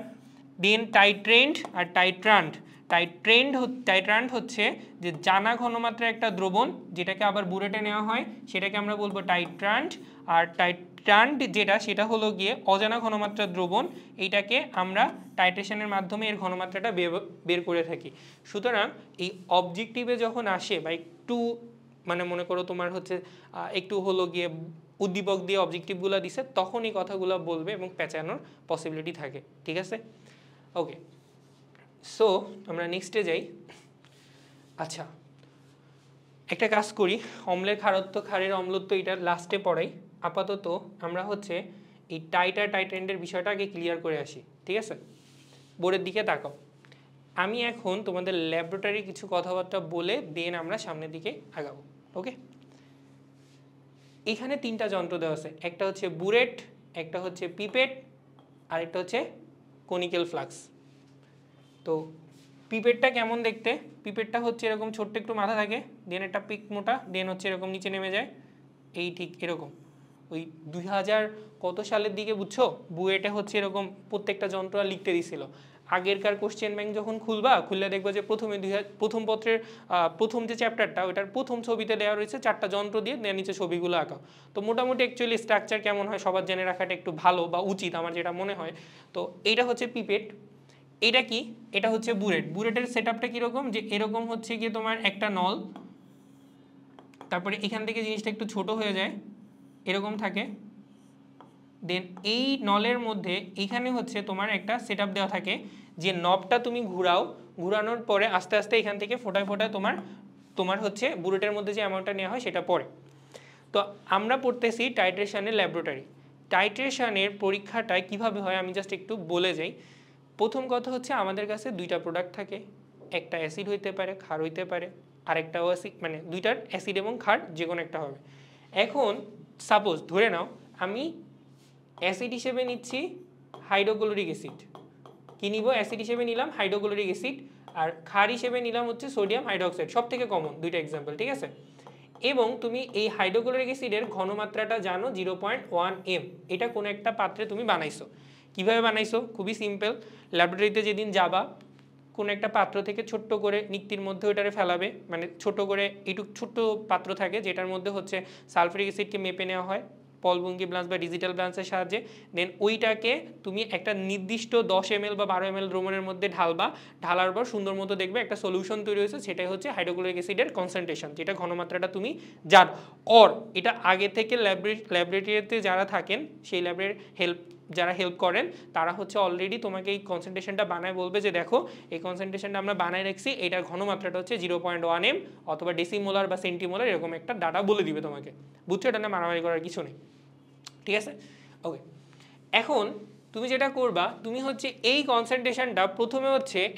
Speaker 1: দেন টাইট্রেন্ট আর টাইট্রান্ট। টাইট্রান্ট হচ্ছে যে জানা ঘনমাত্রার একটা দ্রবণ, যেটাকে আবার বুরেটে নেওয়া হয়, সেটাকে আমরা বলবো টাইট্রান্ট। আর টাইট্রান্ট সেটা হলো গিয়ে অজানা ঘনমাত্রার দ্রবণ, এইটাকে আমরা টাইট্রেশনের মাধ্যমে এর ঘনমাত্রাটা বের করে থাকি। সুতরাং এই অবজেক্টিভে যখন আসে বা একটু মানে মনে করো তোমার হচ্ছে একটু হলো গিয়ে উদ্দীপক দিয়ে অবজেক্টিভগুলো দিছে, তখন এই কথাগুলো বলবে এবং পেঁচানোর পসিবিলিটি থাকে। ঠিক আছে, ওকে। সো আমরা নেক্সটে যাই। আচ্ছা, একটা কাজ করি, অম্লের ক্ষারত্ব, ক্ষারের অম্লত্ব, এটা লাস্টে পড়াই। আপাতত আমরা হচ্ছে এই টাইট্রেন্টের বিষয়টা আগে ক্লিয়ার করে আসি। ঠিক আছে, বোর্ডের দিকে তাকাও। আমি এখন তোমাদের ল্যাবরেটরি কিছু কথাবার্তা বলে দেন আমরা সামনের দিকে আগাবো। ওকে, এখানে তিনটা যন্ত্র দেওয়া আছে, একটা হচ্ছে বুরেট, একটা হচ্ছে পিপেট, আর একটা হচ্ছে কনিক্যাল ফ্লাস্ক। তো পিপেটটা কেমন দেখতে? পিপেটটা হচ্ছে এরকম ছোট্ট একটু মাথা থাকে, দেন একটা পিক মোটা, দেন হচ্ছে এরকম নিচে নেমে যায়, এই ঠিক এরকম। ওই 2000 কত সালের দিকে বুঝছো, বুয়েটে হচ্ছে এরকম প্রত্যেকটা যন্ত্র লিখতে দিছিল। আগেরকার কোশ্চেন ব্যাংক যখন খুললে দেখবো যে প্রথমে প্রথম পত্রের প্রথম যে চ্যাপ্টারটা, ওটার প্রথম ছবিতে দেওয়া রয়েছে চারটা যন্ত্র দিয়ে, নিচে ছবিগুলো আঁকা। তো মোটামুটি অ্যাকচুয়ালি স্ট্রাকচার কেমন হয় সবার জেনে রাখাটা একটু ভালো বা উচিত, আমার যেটা মনে হয়। তো এইটা হচ্ছে পিপেট। এটা কি? এটা হচ্ছে বুরেট। বুরেটের সেটআপটা কীরকম, যে এরকম হচ্ছে গিয়ে তোমার একটা নল, তারপরে এখান থেকে জিনিসটা একটু ছোট হয়ে যায়, এরকম থাকে। দেন এই নলের মধ্যে এখানে হচ্ছে তোমার একটা সেটআপ দেওয়া থাকে, যে নবটা তুমি ঘুরানোর পরে আস্তে আস্তে এখান থেকে ফোটায় ফোটায় তোমার হচ্ছে বুরেটের মধ্যে যে অ্যামাউন্টটা নেওয়া হয় সেটা পড়ে। তো আমরা পড়তেছি টাইট্রেশনের ল্যাবরেটরি। টাইট্রেশনের পরীক্ষাটা কিভাবে হয় আমি জাস্ট একটু বলে যাই। প্রথম কথা হচ্ছে আমাদের কাছে দুইটা প্রোডাক্ট থাকে, একটা অ্যাসিড হইতে পারে, ক্ষার হইতে পারে, আরেকটাও অ্যাসিড, মানে দুইটার অ্যাসিড এবং ক্ষার যে কোনো একটা হবে। এখন সাপোজ ধরে নাও আমি অ্যাসিড হিসেবে নিচ্ছি হাইড্রোক্লোরিক অ্যাসিড। কি নিব? অ্যাসিড হিসেবে নিলাম হাইড্রোক্লোরিক অ্যাসিড, আর ক্ষার হিসেবে নিলাম হচ্ছে সোডিয়াম হাইড্রোক্সাইড, সব থেকে কমন দুইটা এক্সাম্পল। ঠিক আছে, এবং তুমি এই হাইড্রোক্লোরিক অ্যাসিডের ঘনমাত্রাটা জানো 0.1 m। এটা কোনো একটা পাত্রে তুমি বানাইছো। কিভাবে বানাইছো? খুবই সিম্পল। ল্যাবরেটরিতে যেদিন যাবা, কোনো একটা পাত্র থেকে ছোট্ট করে নিক্তির মধ্যে ওইটারে ফেলাবে, মানে ছোট করে এইটুকু ছোট্ট পাত্র থাকে যেটার মধ্যে হচ্ছে সালফারিক অ্যাসিডকে মেপে নেওয়া হয় পলবঙ্গি ব্লান্স বা ডিজিটাল ব্লান্সের সাহায্যে। দেন ওইটাকে তুমি একটা নির্দিষ্ট 10 ml বা 12 ml দ্রবণের মধ্যে ঢালার পর সুন্দর মতো দেখবে একটা সলিউশন তৈরি হয়েছে, সেটাই হচ্ছে হাইড্রোক্লোরিক অ্যাসিডের কনসেন্ট্রেশন, যেটা ঘনমাত্রাটা তুমি জানো। এটা আগে থেকে ল্যাবরেটরিতে যারা থাকেন, সেই ল্যাবের যারা হেল্প করেন, তারা হচ্ছে অলরেডি তোমাকে এই কনসেন্ট্রেশনটা বানায় বলবে যে দেখো এই কনসেন্ট্রেশনটা আমরা বানায় রাখছি, এটার ঘনমাত্রাটা হচ্ছে 0.1 m অথবা ডেসিমোলার বা সেন্টিমোলার, এরকম একটা ডাটা বলে দিবে তোমাকে। বুঝছো? এটা না মারামারি করার কিছু নেই। ঠিক আছে, ওকে। এখন তুমি যেটা করবা, তুমি হচ্ছে এই কনসেন্ট্রেশনটা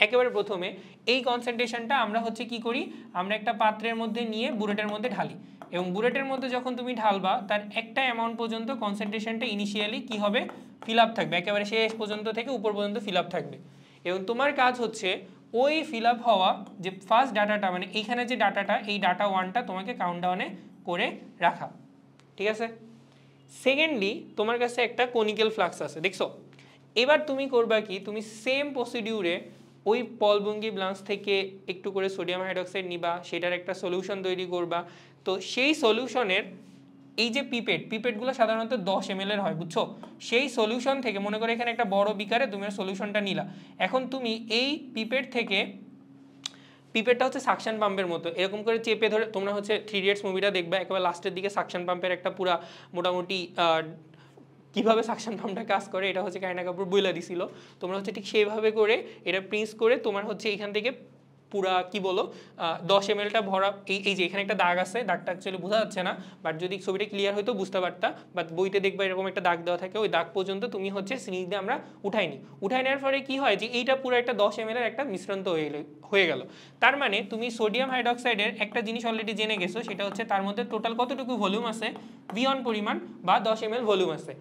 Speaker 1: একেবারে প্রথমে এই কনসেন্ট্রেশনটা আমরা হচ্ছে কি করি, আমরা একটা পাত্রের মধ্যে নিয়ে বুলেটের মধ্যে ঢালি, এবং বুলেটের মধ্যে যখন তুমি ঢালবা তার একটা অ্যামাউন্ট পর্যন্ত কনসেন্ট্রেশনটা ইনিশিয়ালি কি হবে, ফিল আপ থাকবে, একেবারে শেষ পর্যন্ত থেকে উপর পর্যন্ত ফিল আপ থাকবে। এবং তোমার কাজ হচ্ছে ওই ফিল আপ হওয়া যে ফার্স্ট ডাটাটা, মানে এইখানে যে ডাটাটা, এই ডাটা 1টা তোমাকে কাউন্টডাউনে করে রাখা। ঠিক আছে, সেকেন্ডলি তোমার কাছে একটা কনিক্যাল ফ্লাক্স আছে, দেখছো? এবার তুমি করবা কি, তুমি সেম প্রসিডিউরে ওই পলবঙ্গি ব্লাঞ্চ থেকে একটু করে সোডিয়াম হাইড্রোক্সাইড নিবা, সেটার একটা সলিউশন তৈরি করবা। তো সেই সলিউশনের এই যে পিপেটগুলো সাধারণত 10 ml এর হয়, বুঝছো? সেই সলিউশন থেকে মনে করো এখানে একটা বড় বিকারে তুমি সলিউশনটা নিলা। এখন তুমি এই পিপেটটা হচ্ছে সাকশন পাম্পের মতো, এরকম করে চেপে ধরে, তোমরা হচ্ছে 3 Idiots মুভিটা দেখবা, একেবারে লাস্টের দিকে সাকশন পাম্পের একটা পুরা মোটামুটি কিভাবে সাকশন পাম্পটা কাজ করে এটা হচ্ছে কারিনা কাপুর বইলা দিছিল। তোমরা হচ্ছে ঠিক সেইভাবে করে এটা প্রিন্স করে তোমার হচ্ছে এখান থেকে পুরা কি বলো 10 ml ভরা, এই যে এখানে একটা দাগ আছে, দাগটা অ্যাকচুয়ালি বোঝা যাচ্ছে না, বাট যদি ছবিটা ক্লিয়ার হইতো বুঝতে পারতা। বাট বইতে দেখবা এরকম একটা দাগ দেওয়া থাকে, ওই দাগ পর্যন্ত তুমি হচ্ছে সিরিজ দিয়ে আমরা উঠাই নেওয়ার পরে কি হয় যে এইটা পুরো একটা 10 ml এর একটা মিশ্রণ তো হয়ে গেল। তার মানে তুমি সোডিয়াম হাইড্রোক্সাইডের একটা জিনিস অলরেডি জেনে গেছো, সেটা হচ্ছে তার মধ্যে টোটাল কতটুকু ভলিউম আছে, V1 পরিমাণ বা 10 ml ভলিউম আছে।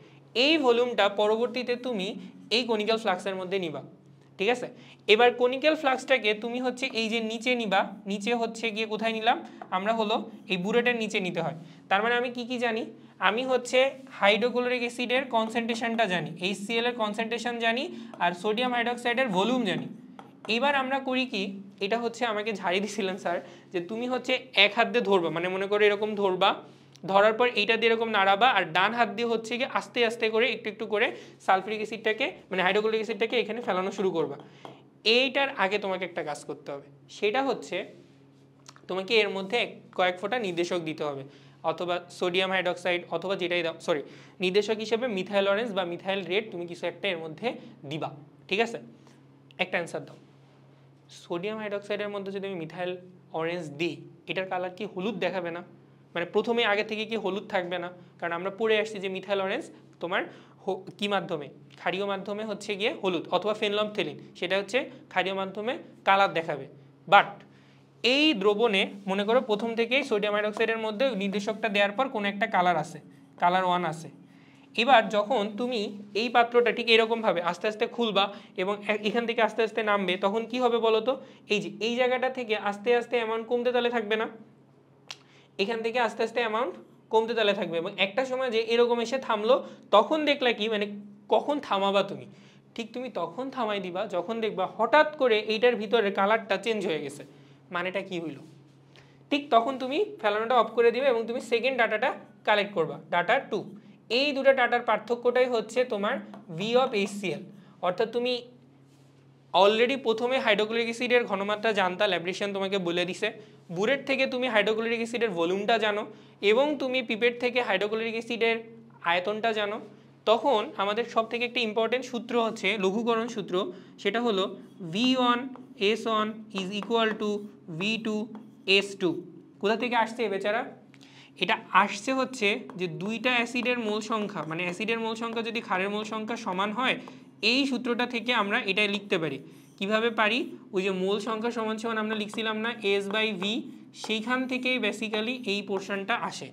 Speaker 1: এই ভলিউমটা পরবর্তীতে তুমি এই কনিক্যাল ফ্লাক্সের মধ্যে নিবা, ঠিক আছে? এবার কনিক্যাল ফ্লাক্সটাকে তুমি হচ্ছে এই যে নিচে নিবা, নিচে হচ্ছে গিয়ে কোথায় নিলাম আমরা, হলো এই বুলেটের নিচে নিতে হয়। তার মানে আমি কি জানি, আমি হচ্ছে হাইড্রোক্লোরিক অ্যাসিডের কনসেন্ট্রেশনটা জানি, HCl এর কনসেন্ট্রেশন জানি, আর সোডিয়াম হাইড্রোক্সাইডের ভলিউম জানি। এবার আমরা করি কি, এটা হচ্ছে আমাকে ঝাড়িয়ে দিছিলেন স্যার, যে তুমি হচ্ছে এক হাত দিয়ে ধরবা, মানে মনে করে এরকম ধরবা, ধরার পর এইটা দিয়ে এরকম নাড়াবা, আর ডান হাত দিয়ে হচ্ছে গিয়ে আস্তে আস্তে করে একটু একটু করে সালফিউরিক অ্যাসিডটাকে, মানে হাইড্রোক্লোরিক অ্যাসিডটাকে এখানে ফেলানো শুরু করবা। এইটার আগে তোমাকে একটা কাজ করতে হবে, সেটা হচ্ছে তোমাকে এর মধ্যে কয়েক ফোঁটা নির্দেশক দিতে হবে, অথবা সোডিয়াম হাইড্রোক্সাইড অথবা যেটাই দাও, সরি নির্দেশক হিসেবে মিথাইল অরেঞ্জ বা মিথাইল রেড, তুমি কিছু একটা এর মধ্যে দিবা, ঠিক আছে? একটা অ্যান্সার দাও, সোডিয়াম হাইড্রোক্সাইডের মধ্যে যদি আমি মিথাইল অরেঞ্জ দিই, এটার কালার কি হলুদ দেখাবে না? মানে প্রথমে আগে থেকে কি হলুদ থাকবে না? কারণ আমরা পড়ে আসছি যে মিথাইল অরেঞ্জ তোমার কি মাধ্যমে, ক্ষারীয় মাধ্যমে হচ্ছে গিয়ে হলুদ, অথবা ফেনলফথেলিন, সেটা হচ্ছে ক্ষারীয় মাধ্যমে কালার দেখাবে। বাট এই দ্রবণে মনে করো প্রথম থেকেই সোডিয়াম হাইড্রোক্সাইডের মধ্যে নির্দেশকটা দেওয়ার পর কোনো একটা কালার আছে, কালার 1 আছে। এবার যখন তুমি এই পাত্রটা ঠিক এরকমভাবে আস্তে আস্তে খুলবা এবং এখান থেকে আস্তে আস্তে নামবে, তখন কি হবে বলো তো, এই যে এই জায়গাটা থেকে আস্তে আস্তে অ্যামাউন্ট কমতে তাহলে থাকবে না, এখান থেকে আস্তে আস্তে অ্যামাউন্ট কমতে তাহলে থাকবে, এবং একটা সময় যে এরকম এসে থামলো, তখন দেখলা কি, মানে কখন থামাবা তুমি, ঠিক তুমি তখন থামাই দিবা যখন দেখবা হঠাৎ করে এইটার ভিতরে কালারটা চেঞ্জ হয়ে গেছে। মানেটা কি হইলো, ঠিক তখন তুমি ফেলানোটা অফ করে দিবে এবং তুমি সেকেন্ড ডাটাটা কালেক্ট করবা, ডাটা 2। এই দুটো ডাটার পার্থক্যটাই হচ্ছে তোমার V অফ HCl, অর্থাৎ তুমি অলরেডি প্রথমে হাইড্রোক্লোরিক অ্যাসিডের ঘনমাত্রা জানতা, ল্যাব্রেশন তোমাকে বলে দিছে, বুলেট থেকে তুমি হাইড্রোক্লোরিক অ্যাসিডের ভলিউমটা জানো, এবং তুমি পিপেট থেকে হাইড্রোক্লোরিক অ্যাসিডের আয়তনটা জানো। তখন আমাদের সব থেকে একটা ইম্পর্টেন্ট সূত্র হচ্ছে লঘুকরণ সূত্র, সেটা হলো V1S1 is equal to V2S2। কোথা থেকে আসছে বেচারা? এটা আসছে হচ্ছে যে দুইটা অ্যাসিডের মোল সংখ্যা, মানে অ্যাসিডের মোল সংখ্যা যদি ক্ষারের মোল সংখ্যা সমান হয়, এই সূত্রটা থেকে আমরা এটা লিখতে পারি। কিভাবে পারি? ওই যে মোল সংখ্যা সমান সমান আমরা লিখছিলাম না S/V, সেইখান থেকেই বেসিক্যালি এই পোর্শনটা আসে,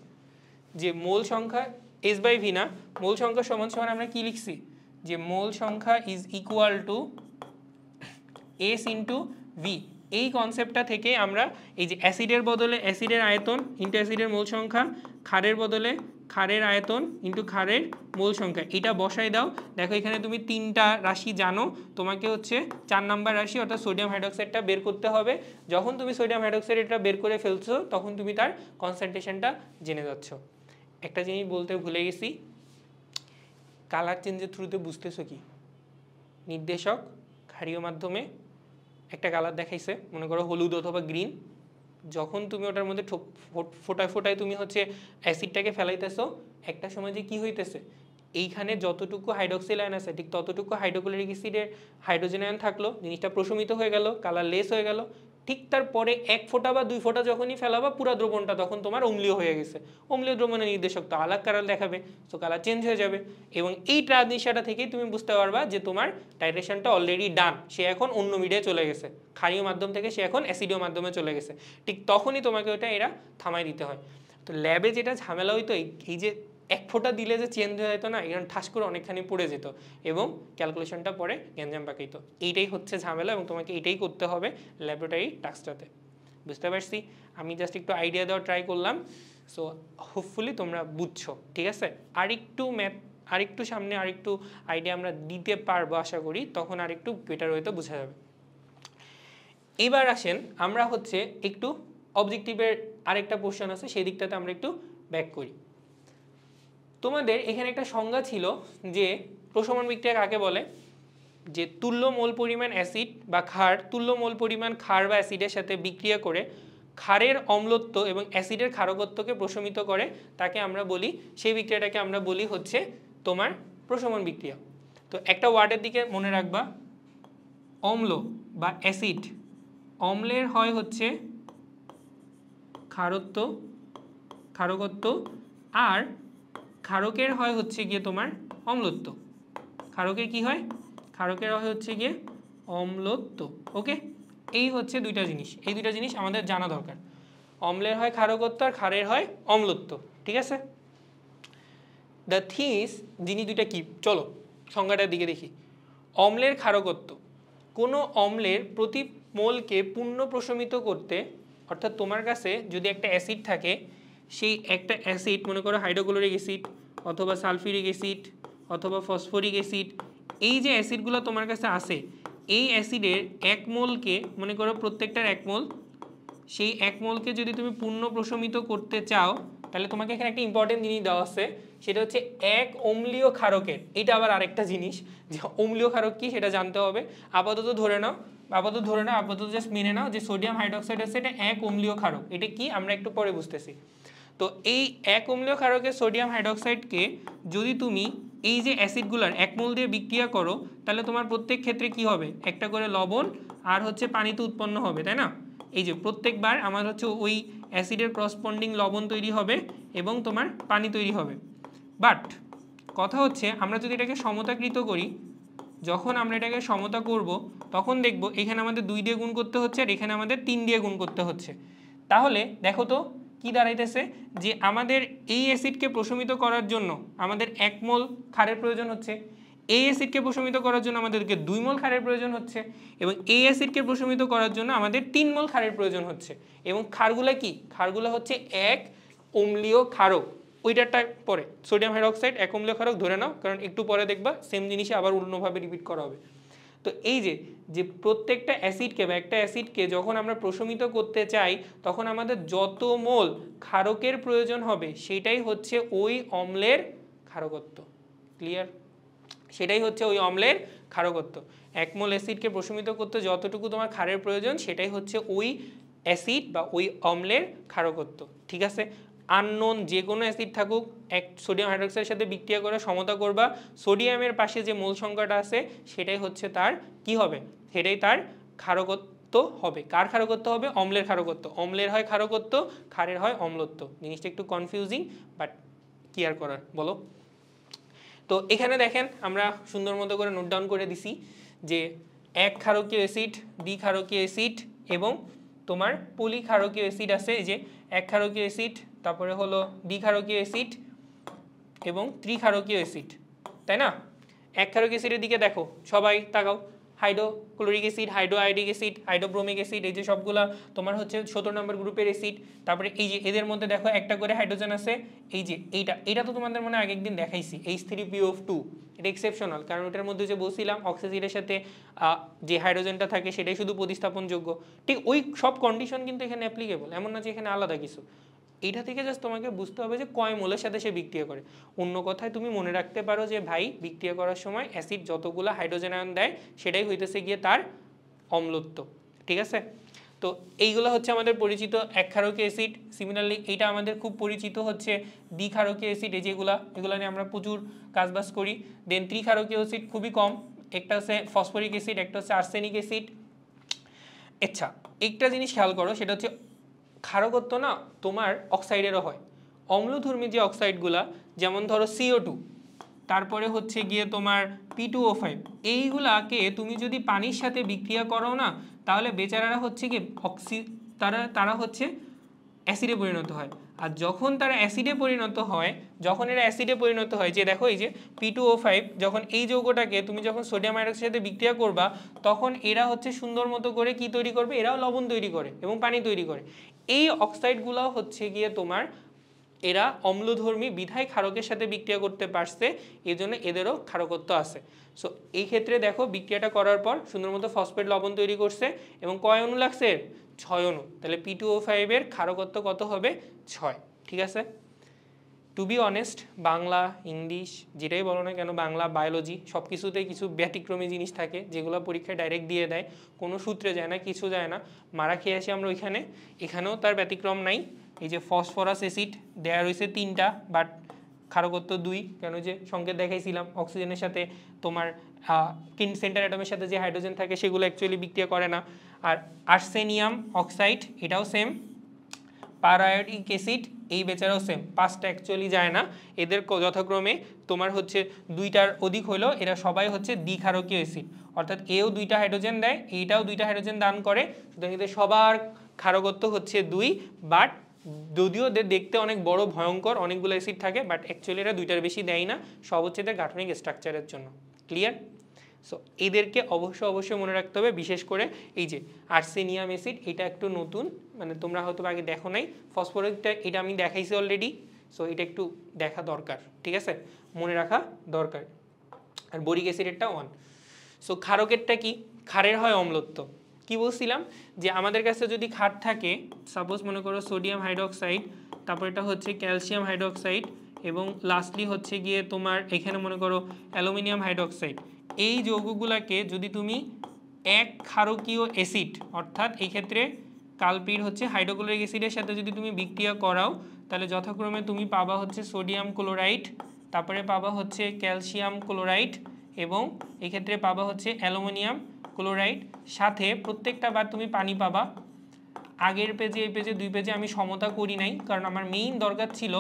Speaker 1: যে মোল সংখ্যা S/V না, মোল সংখ্যা সমান সমান আমরা কি লিখছি, যে মোল সংখ্যা is equal to S into V। এই কনসেপ্টটা থেকে আমরা এই যে অ্যাসিডের বদলে অ্যাসিডের আয়তন ইন্টু অ্যাসিডের মোল সংখ্যা, ক্ষারের বদলে ক্ষারের আয়তন ইন্টু ক্ষারের মোল সংখ্যা, এটা বসাই দাও। দেখো এখানে তুমি 3টা রাশি জানো, তোমাকে হচ্ছে 4 নাম্বার রাশি অর্থাৎ সোডিয়াম হাইড্রোক্সাইডটা বের করতে হবে। যখন তুমি সোডিয়াম হাইড্রোক্সাইডটা বের করে ফেলছো, তখন তুমি তার কনসেন্ট্রেশনটা জেনে যাচ্ছ। একটা জিনিস বলতে ভুলে গেছি, কালার চেঞ্জের থ্রুতে বুঝতেছো কি? নির্দেশক ক্ষারীয় মাধ্যমে একটা কালার দেখাইছে, মনে করো হলুদ অথবা গ্রিন, যখন তুমি ওটার মধ্যে ফোটায় ফোটায় তুমি হচ্ছে অ্যাসিডটাকে ফেলাইতেছো, একটা সময় যে কি হইতেছে, এইখানে যতটুকু হাইড্রোক্সিল আয়ন আছে ঠিক ততটুকু হাইড্রোক্লোরিক অ্যাসিডের হাইড্রোজেন আয়ন থাকলো, জিনিসটা প্রশমিত হয়ে গেল, কালার লেস হয়ে গেল। ঠিক তারপরে 1 ফোঁটা বা 2 ফোঁটা যখনই ফেলাবা, পুরো দ্রবণটা তখন তোমার অম্লীয় হয়ে গেছে। অম্লীয় দ্রবণের নির্দেশক তো আলাদা কালার দেখাবে, সো কালার চেঞ্জ হয়ে যাবে। এবং এই ট্রানজিশনটা থেকেই তুমি বুঝতে পারবা যে তোমার টাইট্রেশনটা অলরেডি ডান, সে এখন অন্য মিডিয়ায় চলে গেছে, ক্ষারীয় মাধ্যম থেকে সে এখন অ্যাসিডীয় মাধ্যমে চলে গেছে। ঠিক তখনই তোমাকে ওটা এরা থামাই দিতে হয়। তো ল্যাবে যেটা ঝামেলা হইতো, এই যে 1 ফোঁটা দিলে যে চেঞ্জ হয়ে যেত না, এখানে ঠাস করে অনেকখানি পড়ে যেত এবং ক্যালকুলেশনটা পরে গ্যাঞ্জাম পাকাইত। এইটাই হচ্ছে ঝামেলা এবং তোমাকে এইটাই করতে হবে ল্যাবরেটরি টাস্কটাতে। বুঝতে পারছি? আমি জাস্ট একটু আইডিয়া দেওয়ার ট্রাই করলাম। সো হোপফুলি তোমরা বুঝছো, ঠিক আছে। আরেকটু ম্যাথ, আরেকটু সামনে আরেকটু আইডিয়া আমরা দিতে পারবো আশা করি, তখন আরেকটু বেটার হয়তো বোঝা যাবে। এবার আসেন আমরা হচ্ছে একটু অবজেক্টিভের আরেকটা পোর্শন আছে, সেই দিকটাতে আমরা একটু ব্যাক করি। তোমাদের এখানে একটা সংজ্ঞা ছিল যে প্রশমন বিক্রিয়া কাকে বলে, যে তুল্য মোল পরিমাণ অ্যাসিড বা ক্ষার তুল্য মোল পরিমাণ ক্ষার বা অ্যাসিডের সাথে বিক্রিয়া করে ক্ষারের অম্লত্ব এবং অ্যাসিডের ক্ষারকত্বকে প্রশমিত করে, তাকে আমরা বলি, সেই বিক্রিয়াটাকে আমরা বলি হচ্ছে তোমার প্রশমন বিক্রিয়া। তো একটা ওয়ার্ডের দিকে মনে রাখবা, অম্ল বা অ্যাসিড, অম্লের হয় হচ্ছে ক্ষারকত্ব আর ক্ষারকের হয় হচ্ছে গিয়ে তোমার অম্লত্ব। ক্ষারকের কি হয়, ক্ষারকের হয় হচ্ছে গিয়ে অম্লত্ব। ওকে, এই হচ্ছে দুইটা জিনিস, এই দুইটা জিনিস আমাদের জানা দরকার। অম্লের হয় ক্ষারকত্ব আর ক্ষারের হয় অম্লত্ব, ঠিক আছে। দ্য থিস জিনিস দুইটা কি, চলো সংজ্ঞাটার দিকে দেখি। অম্লের ক্ষারকত্ব, কোনো অম্লের প্রতি মোলকে পূর্ণ প্রশমিত করতে, অর্থাৎ তোমার কাছে যদি একটা অ্যাসিড থাকে, সেই একটা অ্যাসিড মনে করো হাইড্রোক্লোরিক অ্যাসিড অথবা সালফিউরিক অ্যাসিড অথবা ফসফরিক অ্যাসিড, এই যে অ্যাসিডগুলো তোমার কাছে আসে, এই অ্যাসিডের এক মোলকে মনে করো প্রত্যেকটার এক মোল, সেই এক মোলকে যদি তুমি পূর্ণ প্রশমিত করতে চাও, তাহলে তোমাকে এখানে একটা ইম্পর্টেন্ট জিনিস দেওয়া আছে, সেটা হচ্ছে এক অম্লীয় ক্ষারকের। এটা আবার আরেকটা জিনিস যে অম্লীয় ক্ষারক কি সেটা জানতে হবে। আপাতত ধরে নাও, আপাতত জাস্ট মেনে নাও যে সোডিয়াম হাইড্রোক্সাইড আছে, এটা এক অম্লীয় ক্ষারক। এটা কি আমরা একটু পরে বুঝতেছি। তো এই এক অম্লীয় ক্ষারকের সোডিয়াম হাইড্রোক্সাইডকে যদি তুমি এই যে অ্যাসিডগুলোর এক মোল দিয়ে বিক্রিয়া করো, তাহলে তোমার প্রত্যেক ক্ষেত্রে কি হবে, একটা করে লবণ আর হচ্ছে পানিতে উৎপন্ন হবে, তাই না। এই যে প্রত্যেকবার আমার হচ্ছে ওই অ্যাসিডের করসপন্ডিং লবণ তৈরি হবে এবং তোমার পানি তৈরি হবে। বাট কথা হচ্ছে আমরা যদি এটাকে সমতাকৃত করি, যখন আমরা এটাকে সমতা করব তখন দেখব এখানে আমাদের 2 দিয়ে গুণ করতে হচ্ছে আর এখানে আমাদের 3 দিয়ে গুণ করতে হচ্ছে। তাহলে দেখো তো কি দাঁড়াইতেছে, যে আমাদের এই অ্যাসিডকে প্রশমিত করার জন্য আমাদের 1 মোল ক্ষারের প্রয়োজন হচ্ছে, এই অ্যাসিডকে প্রশমিত করার জন্য আমাদেরকে 2 মোল ক্ষারের প্রয়োজন হচ্ছে, এবং এই অ্যাসিডকে প্রশমিত করার জন্য আমাদের 3 মোল ক্ষারের প্রয়োজন হচ্ছে। এবং ক্ষারগুলো কি, ক্ষারগুলো হচ্ছে এক অম্লীয় ক্ষারক। ওইটারটা পরে সোডিয়াম হাইড্রোক্সাইড এক অম্লীয় ক্ষারক ধরে নাও, কারণ একটু পরে দেখবা সেম জিনিসে আবার অন্যভাবে রিপিট করা হবে। তো এই যে প্রত্যেকটা অ্যাসিডকে বা একটা অ্যাসিডকে যখন আমরা প্রশমিত করতে চাই, তখন আমাদের যত মোল ক্ষারকের প্রয়োজন হবে সেটাই হচ্ছে ওই অম্লের ক্ষারকত্ব। ক্লিয়ার, সেটাই হচ্ছে ওই অম্লের ক্ষারকত্ব। 1 মোল অ্যাসিডকে প্রশমিত করতে যতটুকু তোমার ক্ষারের প্রয়োজন সেটাই হচ্ছে ওই অ্যাসিড বা ওই অম্লের ক্ষারকত্ব, ঠিক আছে। আননোন যে কোনো অ্যাসিড থাকুক, এক সোডিয়াম হাইড্রোক্সাইডের সাথে বিক্রিয়া করে সমতা করবা, সোডিয়ামের পাশে যে মোল সংখ্যাটা আছে সেটাই হচ্ছে তার কি হবে, সেটাই তার ক্ষারকত্ব হবে। কার ক্ষারকত্ব হবে, অম্লের ক্ষারকত্ব। অম্লের হয় ক্ষারকত্ব, ক্ষারের হয় অম্লত্ব। জিনিসটা একটু কনফিউজিং বাট কি আর করার বলো। তো এখানে দেখেন আমরা সুন্দর মতো করে নোট ডাউন করে দিছি যে এক ক্ষারকীয় অ্যাসিড, দ্বিক্ষারকীয় অ্যাসিড এবং তোমার পলিক্ষারকীয় অ্যাসিড আছে। এই যে এক ক্ষারকীয় অ্যাসিড, তারপরে হলো দ্বিক্ষারকীয় অ্যাসিড এবং ত্রিক্ষারকীয় অ্যাসিড, তাই না। এক ক্ষারকীয় অ্যাসিডের দিকে দেখো, সবাই তাকাও, hydrochloric acid, hydroiodic acid, hydrobromic acid, এই যে সবগুলা তোমার হচ্ছে 17 নম্বর গ্রুপের অ্যাসিড। তারপরে এই যে এদের মধ্যে দেখো একটা করে হাইড্রোজেন আছে, এই যে এইটা তো তোমাদের মনে আগে একদিন দেখাইছি, H3PO2। এটা এক্সেপশনাল, কারণ ওটার মধ্যে যে বলছিলাম অক্সিজেনের সাথে যে হাইড্রোজেনটা থাকে সেটাই শুধু প্রতিস্থাপনযোগ্য। ঠিক ওই সব কন্ডিশন কিন্তু এখানে অ্যাপ্লিকেবল, এমন না যে এখানে আলাদা কিছু। এইটা থেকে জাস্ট তোমাকে বুঝতে হবে যে কয় মোলের সাথে সে বিক্রিয়া করে। অন্য কথায় তুমি মনে রাখতে পারো যে ভাই বিক্রিয়া করার সময় অ্যাসিড যতগুলো হাইড্রোজেন আয়ন দেয় সেটাই হইতেছে গিয়ে তার অম্লত্ব, ঠিক আছে। তো এইগুলো হচ্ছে আমাদের পরিচিত এক ক্ষারকীয় অ্যাসিড। সিমিলারলি এইটা আমাদের খুব পরিচিত হচ্ছে দ্বিক্ষারকীয় অ্যাসিড, এই যেগুলো এগুলো নিয়ে আমরা প্রচুর কাজবাজ করি। দেন ত্রিক্ষারকীয় অ্যাসিড খুবই কম, একটা হচ্ছে ফসফরিক অ্যাসিড, একটা হচ্ছে আর্সেনিক অ্যাসিড। আচ্ছা, একটা জিনিস খেয়াল করো, সেটা হচ্ছে ক্ষারকত্ব না তোমার অক্সাইডেরও হয়। অম্লধর্মী যে অক্সাইডগুলা, যেমন ধরো CO2, তারপরে হচ্ছে গিয়ে তোমার P2O5, এইগুলাকে তুমি যদি পানির সাথে বিক্রিয়া করো না, তাহলে বেচারারা হচ্ছে কি তারা হচ্ছে অ্যাসিডে পরিণত হয়। আর যখন তারা অ্যাসিডে পরিণত হয়, যে দেখো এই যে P2O5, যখন এই যৌগটাকে তুমি যখন সোডিয়াম হাইড্রোক্সাইডের সাথে বিক্রিয়া করবা, তখন এরা হচ্ছে সুন্দর মতো করে কি তৈরি করবে, এরাও লবণ তৈরি করে এবং পানি তৈরি করে। এই অক্সাইডগুলো হচ্ছে গিয়ে তোমার এরা অম্লধর্মী বিধায় ক্ষারকের সাথে বিক্রিয়া করতে পারছে, এই জন্য এদেরও ক্ষারকত্ব আছে। সো এই ক্ষেত্রে দেখো বিক্রিয়াটা করার পর সুন্দর মতো ফসফেট লবণ তৈরি করছে এবং কয় অণু লাগছে? 6 অণু। তাহলে P2O5 এর ক্ষারকত্ব কত হবে? 6। ঠিক আছে। To be honest, Bangla, English যেটাই বলো না কেন, বাংলা, বায়োলজি সব কিছুতেই কিছু ব্যতিক্রমী জিনিস থাকে যেগুলো পরীক্ষায় ডাইরেক্ট দিয়ে দেয়, কোনো সূত্রে যায় না, কিছু যায় না, মারা খেয়ে আসি আমরা ওইখানে। এখানেও তার ব্যতিক্রম নাই। এই যে ফসফরাস অ্যাসিড দেয়া রয়েছে 3টা, বাট ক্ষারকত্ব 2। কেন? যে সংকেত দেখাইছিলাম অক্সিজেনের সাথে তোমার সেন্টার অ্যাটমের সাথে যে হাইড্রোজেন থাকে সেগুলো অ্যাকচুয়ালি বিক্রিয়া করে না। আর আর্সেনিয়াম অক্সাইড এটাও সেম। পারআয়োডিক অ্যাসিড এই বেচারাও সেম, 5টা অ্যাকচুয়ালি যায় না। এদের যথাক্রমে তোমার হচ্ছে 2টার অধিক হলেও এরা সবাই হচ্ছে দ্বিক্ষারকীয় অ্যাসিড, অর্থাৎ এও 2টা হাইড্রোজেন দেয়, এইটাও 2টা হাইড্রোজেন দান করে। সুতরাং এদের সবার ক্ষারকত্ব হচ্ছে 2। বাট যদিও এদের দেখতে অনেক বড় ভয়ঙ্কর অনেকগুলো অ্যাসিড থাকে, বাট অ্যাকচুয়ালি এরা 2টার বেশি দেয় না, সব হচ্ছে এদের গাঠনিক স্ট্রাকচারের জন্য। ক্লিয়ার? সো এদেরকে অবশ্যই মনে রাখতে হবে। বিশেষ করে এই যে আর্সেনিয়াম অ্যাসিড, এটা একটু নতুন, মানে তোমরা হয়তো আগে দেখো নাই। ফসফরিকটা এটা আমি দেখাইছি অলরেডি, সো এটা একটু দেখা দরকার, ঠিক আছে, মনে রাখা দরকার। আর বোরিক অ্যাসিডেরটা 1। সো ক্ষারকেরটা কি? ক্ষারের হয় অম্লত্ব। কি বলছিলাম যে আমাদের কাছে যদি ক্ষার থাকে, সাপোজ মনে করো সোডিয়াম হাইড্রোক্সাইড, তারপর এটা হচ্ছে ক্যালসিয়াম হাইড্রোক্সাইড, এবং লাস্টলি হচ্ছে গিয়ে তোমার এখানে মনে করো অ্যালুমিনিয়াম হাইড্রোক্সাইড। এই যৌগগুলোকে যদি তুমি এক ক্ষারকীয় অ্যাসিড, অর্থাৎ এই ক্ষেত্রে কালপির হচ্ছে হাইড্রোক্লোরিক অ্যাসিডের সাথে যদি তুমি বিক্রিয়া করাও, তাহলে যথাক্রমে তুমি পাবা হচ্ছে সোডিয়াম ক্লোরাইড, তারপরে পাবা হচ্ছে ক্যালসিয়াম ক্লোরাইড, এবং এক্ষেত্রে পাবা হচ্ছে অ্যালুমিনিয়াম ক্লোরাইড। সাথে প্রত্যেকটা বার তুমি পানি পাবা। আগের পেজে, এই পেজে, 2 পেজে আমি সমতা করি নাই, কারণ আমার মেইন দরকার ছিল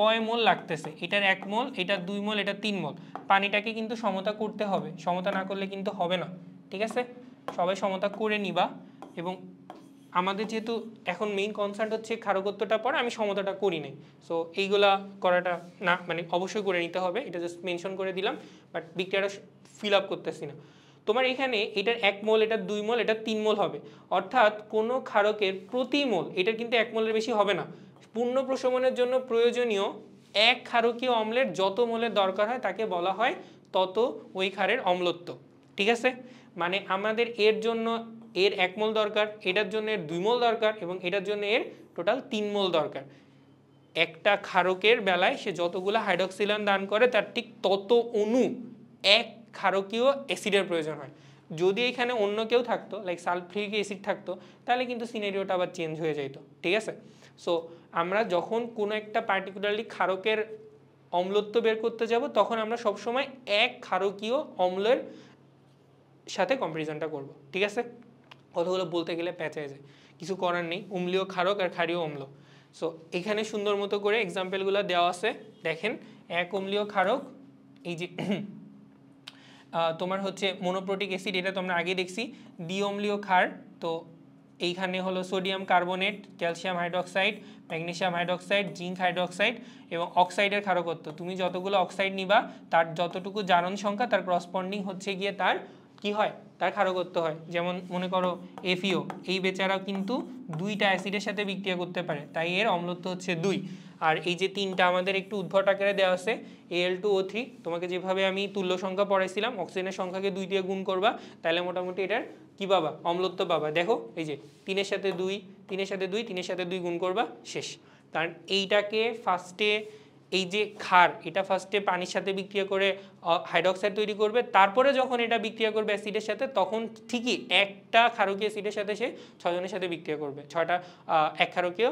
Speaker 1: কয় মোল লাগতেছে। এটার 1 মোল, এটার 2 মোল, এটার 3 মোল। পানিটাকে কিন্তু সমতা করতে হবে, সমতা না করলে কিন্তু হবে না। ঠিক আছে, সবাই সমতা করে নিবা। এবং আমাদের যেহেতু এখন মেইন কনসার্ন হচ্ছে ক্ষারকত্বটা পরে, আমি সমতাটা করি নাই, সো এইগুলা করাটা না, মানে অবশ্যই করে নিতে হবে, এটা জাস্ট মেনশন করে দিলাম, বাট বিক্রিয়াটা ফিল আপ করতেছি না। তোমার এখানে এটার 1 মোল, এটার 2 মোল, এটার 3 মোল হবে, অর্থাৎ কোনো ক্ষারকের প্রতি মোল, এটার কিন্তু 1 মোলের বেশি হবে না। পূর্ণ প্রশমনের জন্য প্রয়োজনীয় এক ক্ষারকীয় অম্লের যত মোলের দরকার হয় তাকে বলা হয় তত ওই ক্ষারের অম্লত্ব। ঠিক আছে, মানে আমাদের এর জন্য এর 1 মোল দরকার, এটার জন্য এর 2 মোল দরকার, এবং এটার জন্য এর টোটাল 3 মোল দরকার। একটা ক্ষারকের বেলায় সে যতগুলো হাইড্রোক্সিল দান করে তার ঠিক তত অণু এক ক্ষারকীয় অ্যাসিডের প্রয়োজন হয়। যদি এখানে অন্য কেউ থাকতো, লাইক সালফ্রিক অ্যাসিড থাকতো, তাহলে কিন্তু সিনারিওটা আবার চেঞ্জ হয়ে যেত। ঠিক আছে, সো আমরা যখন কোনো একটা পার্টিকুলারলি ক্ষারকের অম্লত্ব বের করতে যাব, তখন আমরা সবসময় এক ক্ষারকীয় অম্লের সাথে কম্পারিজনটা করব। ঠিক আছে, কতগুলো বলতে গেলে পেঁচায় যায়, কিছু করার নেই। অম্লীয় ক্ষারক আর ক্ষারীয় অম্ল। সো এখানে সুন্দর মতো করে এক্সাম্পলগুলো দেওয়া আছে, দেখেন। এক অম্লীয় ক্ষারক, এই যে তোমার হচ্ছে মোনোপ্রোটিক অ্যাসিড, এটা তো আমরা আগে দেখছি। দ্বি অম্লীয় ক্ষার, তো এইখানে হলো sodium carbonate, calcium hydroxide, magnesium hydroxide, zinc hydroxide, এবং অক্সাইডের ক্ষারকত্ব। তুমি যতগুলো অক্সাইড নিবা তার যতটুকু জারণ সংখ্যা তার করসপন্ডিং হচ্ছে গিয়ে তার কি হয়, তার ক্ষারকত্ব হয়। যেমন মনে করো এফিও, এই বেচারা কিন্তু 2টা অ্যাসিডের সাথে বিক্রিয়া করতে পারে, তাই এর অম্লত্ব হচ্ছে 2। আর এই যে 3টা আমাদের একটু উদ্ভট আকারে দেওয়া আছে, Al2O3, তোমাকে যেভাবে আমি তুল্য সংখ্যা পড়াইছিলাম, অক্সিজেনের সংখ্যাকে 2 দিয়ে গুণ করবা, তাহলে মোটামুটি এটার কি পাবা, অম্লত্ব পাবা। দেখো এই যে 3-এর সাথে 2, 3-এর সাথে 2, 3-এর সাথে 2 গুণ করবা, শেষ। কারণ এইটাকে ফার্স্টে, এই যে ক্ষার, এটা ফার্স্টে পানির সাথে বিক্রিয়া করে হাইড্রোক্সাইড তৈরি করবে, তারপরে যখন এটা বিক্রিয়া করবে অ্যাসিডের সাথে, তখন ঠিকই একটা ক্ষারকীয় অ্যাসিডের সাথে সে 6 জনের সাথে বিক্রিয়া করবে, 6টা এক ক্ষারকীয়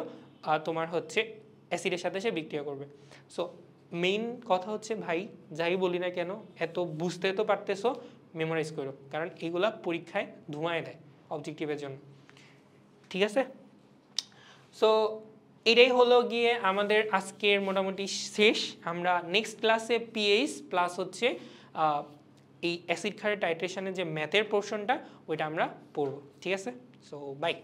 Speaker 1: তোমার হচ্ছে অ্যাসিডের সাথে সে বিক্রিয়া করবে। সো মেইন কথা হচ্ছে ভাই, যাই বলি না কেন, এত বুঝতে তো পারতেছো, মেমোরাইজ করো, কারণ এগুলা পরীক্ষায় ধোঁয়ায় দেয় অবজেক্টিভের জন্য। ঠিক আছে, সো এটাই হলো গিয়ে আমাদের আজকের মোটামুটি শেষ। আমরা নেক্সট ক্লাসে পিএইচ প্লাস হচ্ছে এই অ্যাসিড ক্ষারের টাইট্রেশনের যে ম্যাথের পোর্শনটা, ওইটা আমরা পড়ব। ঠিক আছে, সো বাই।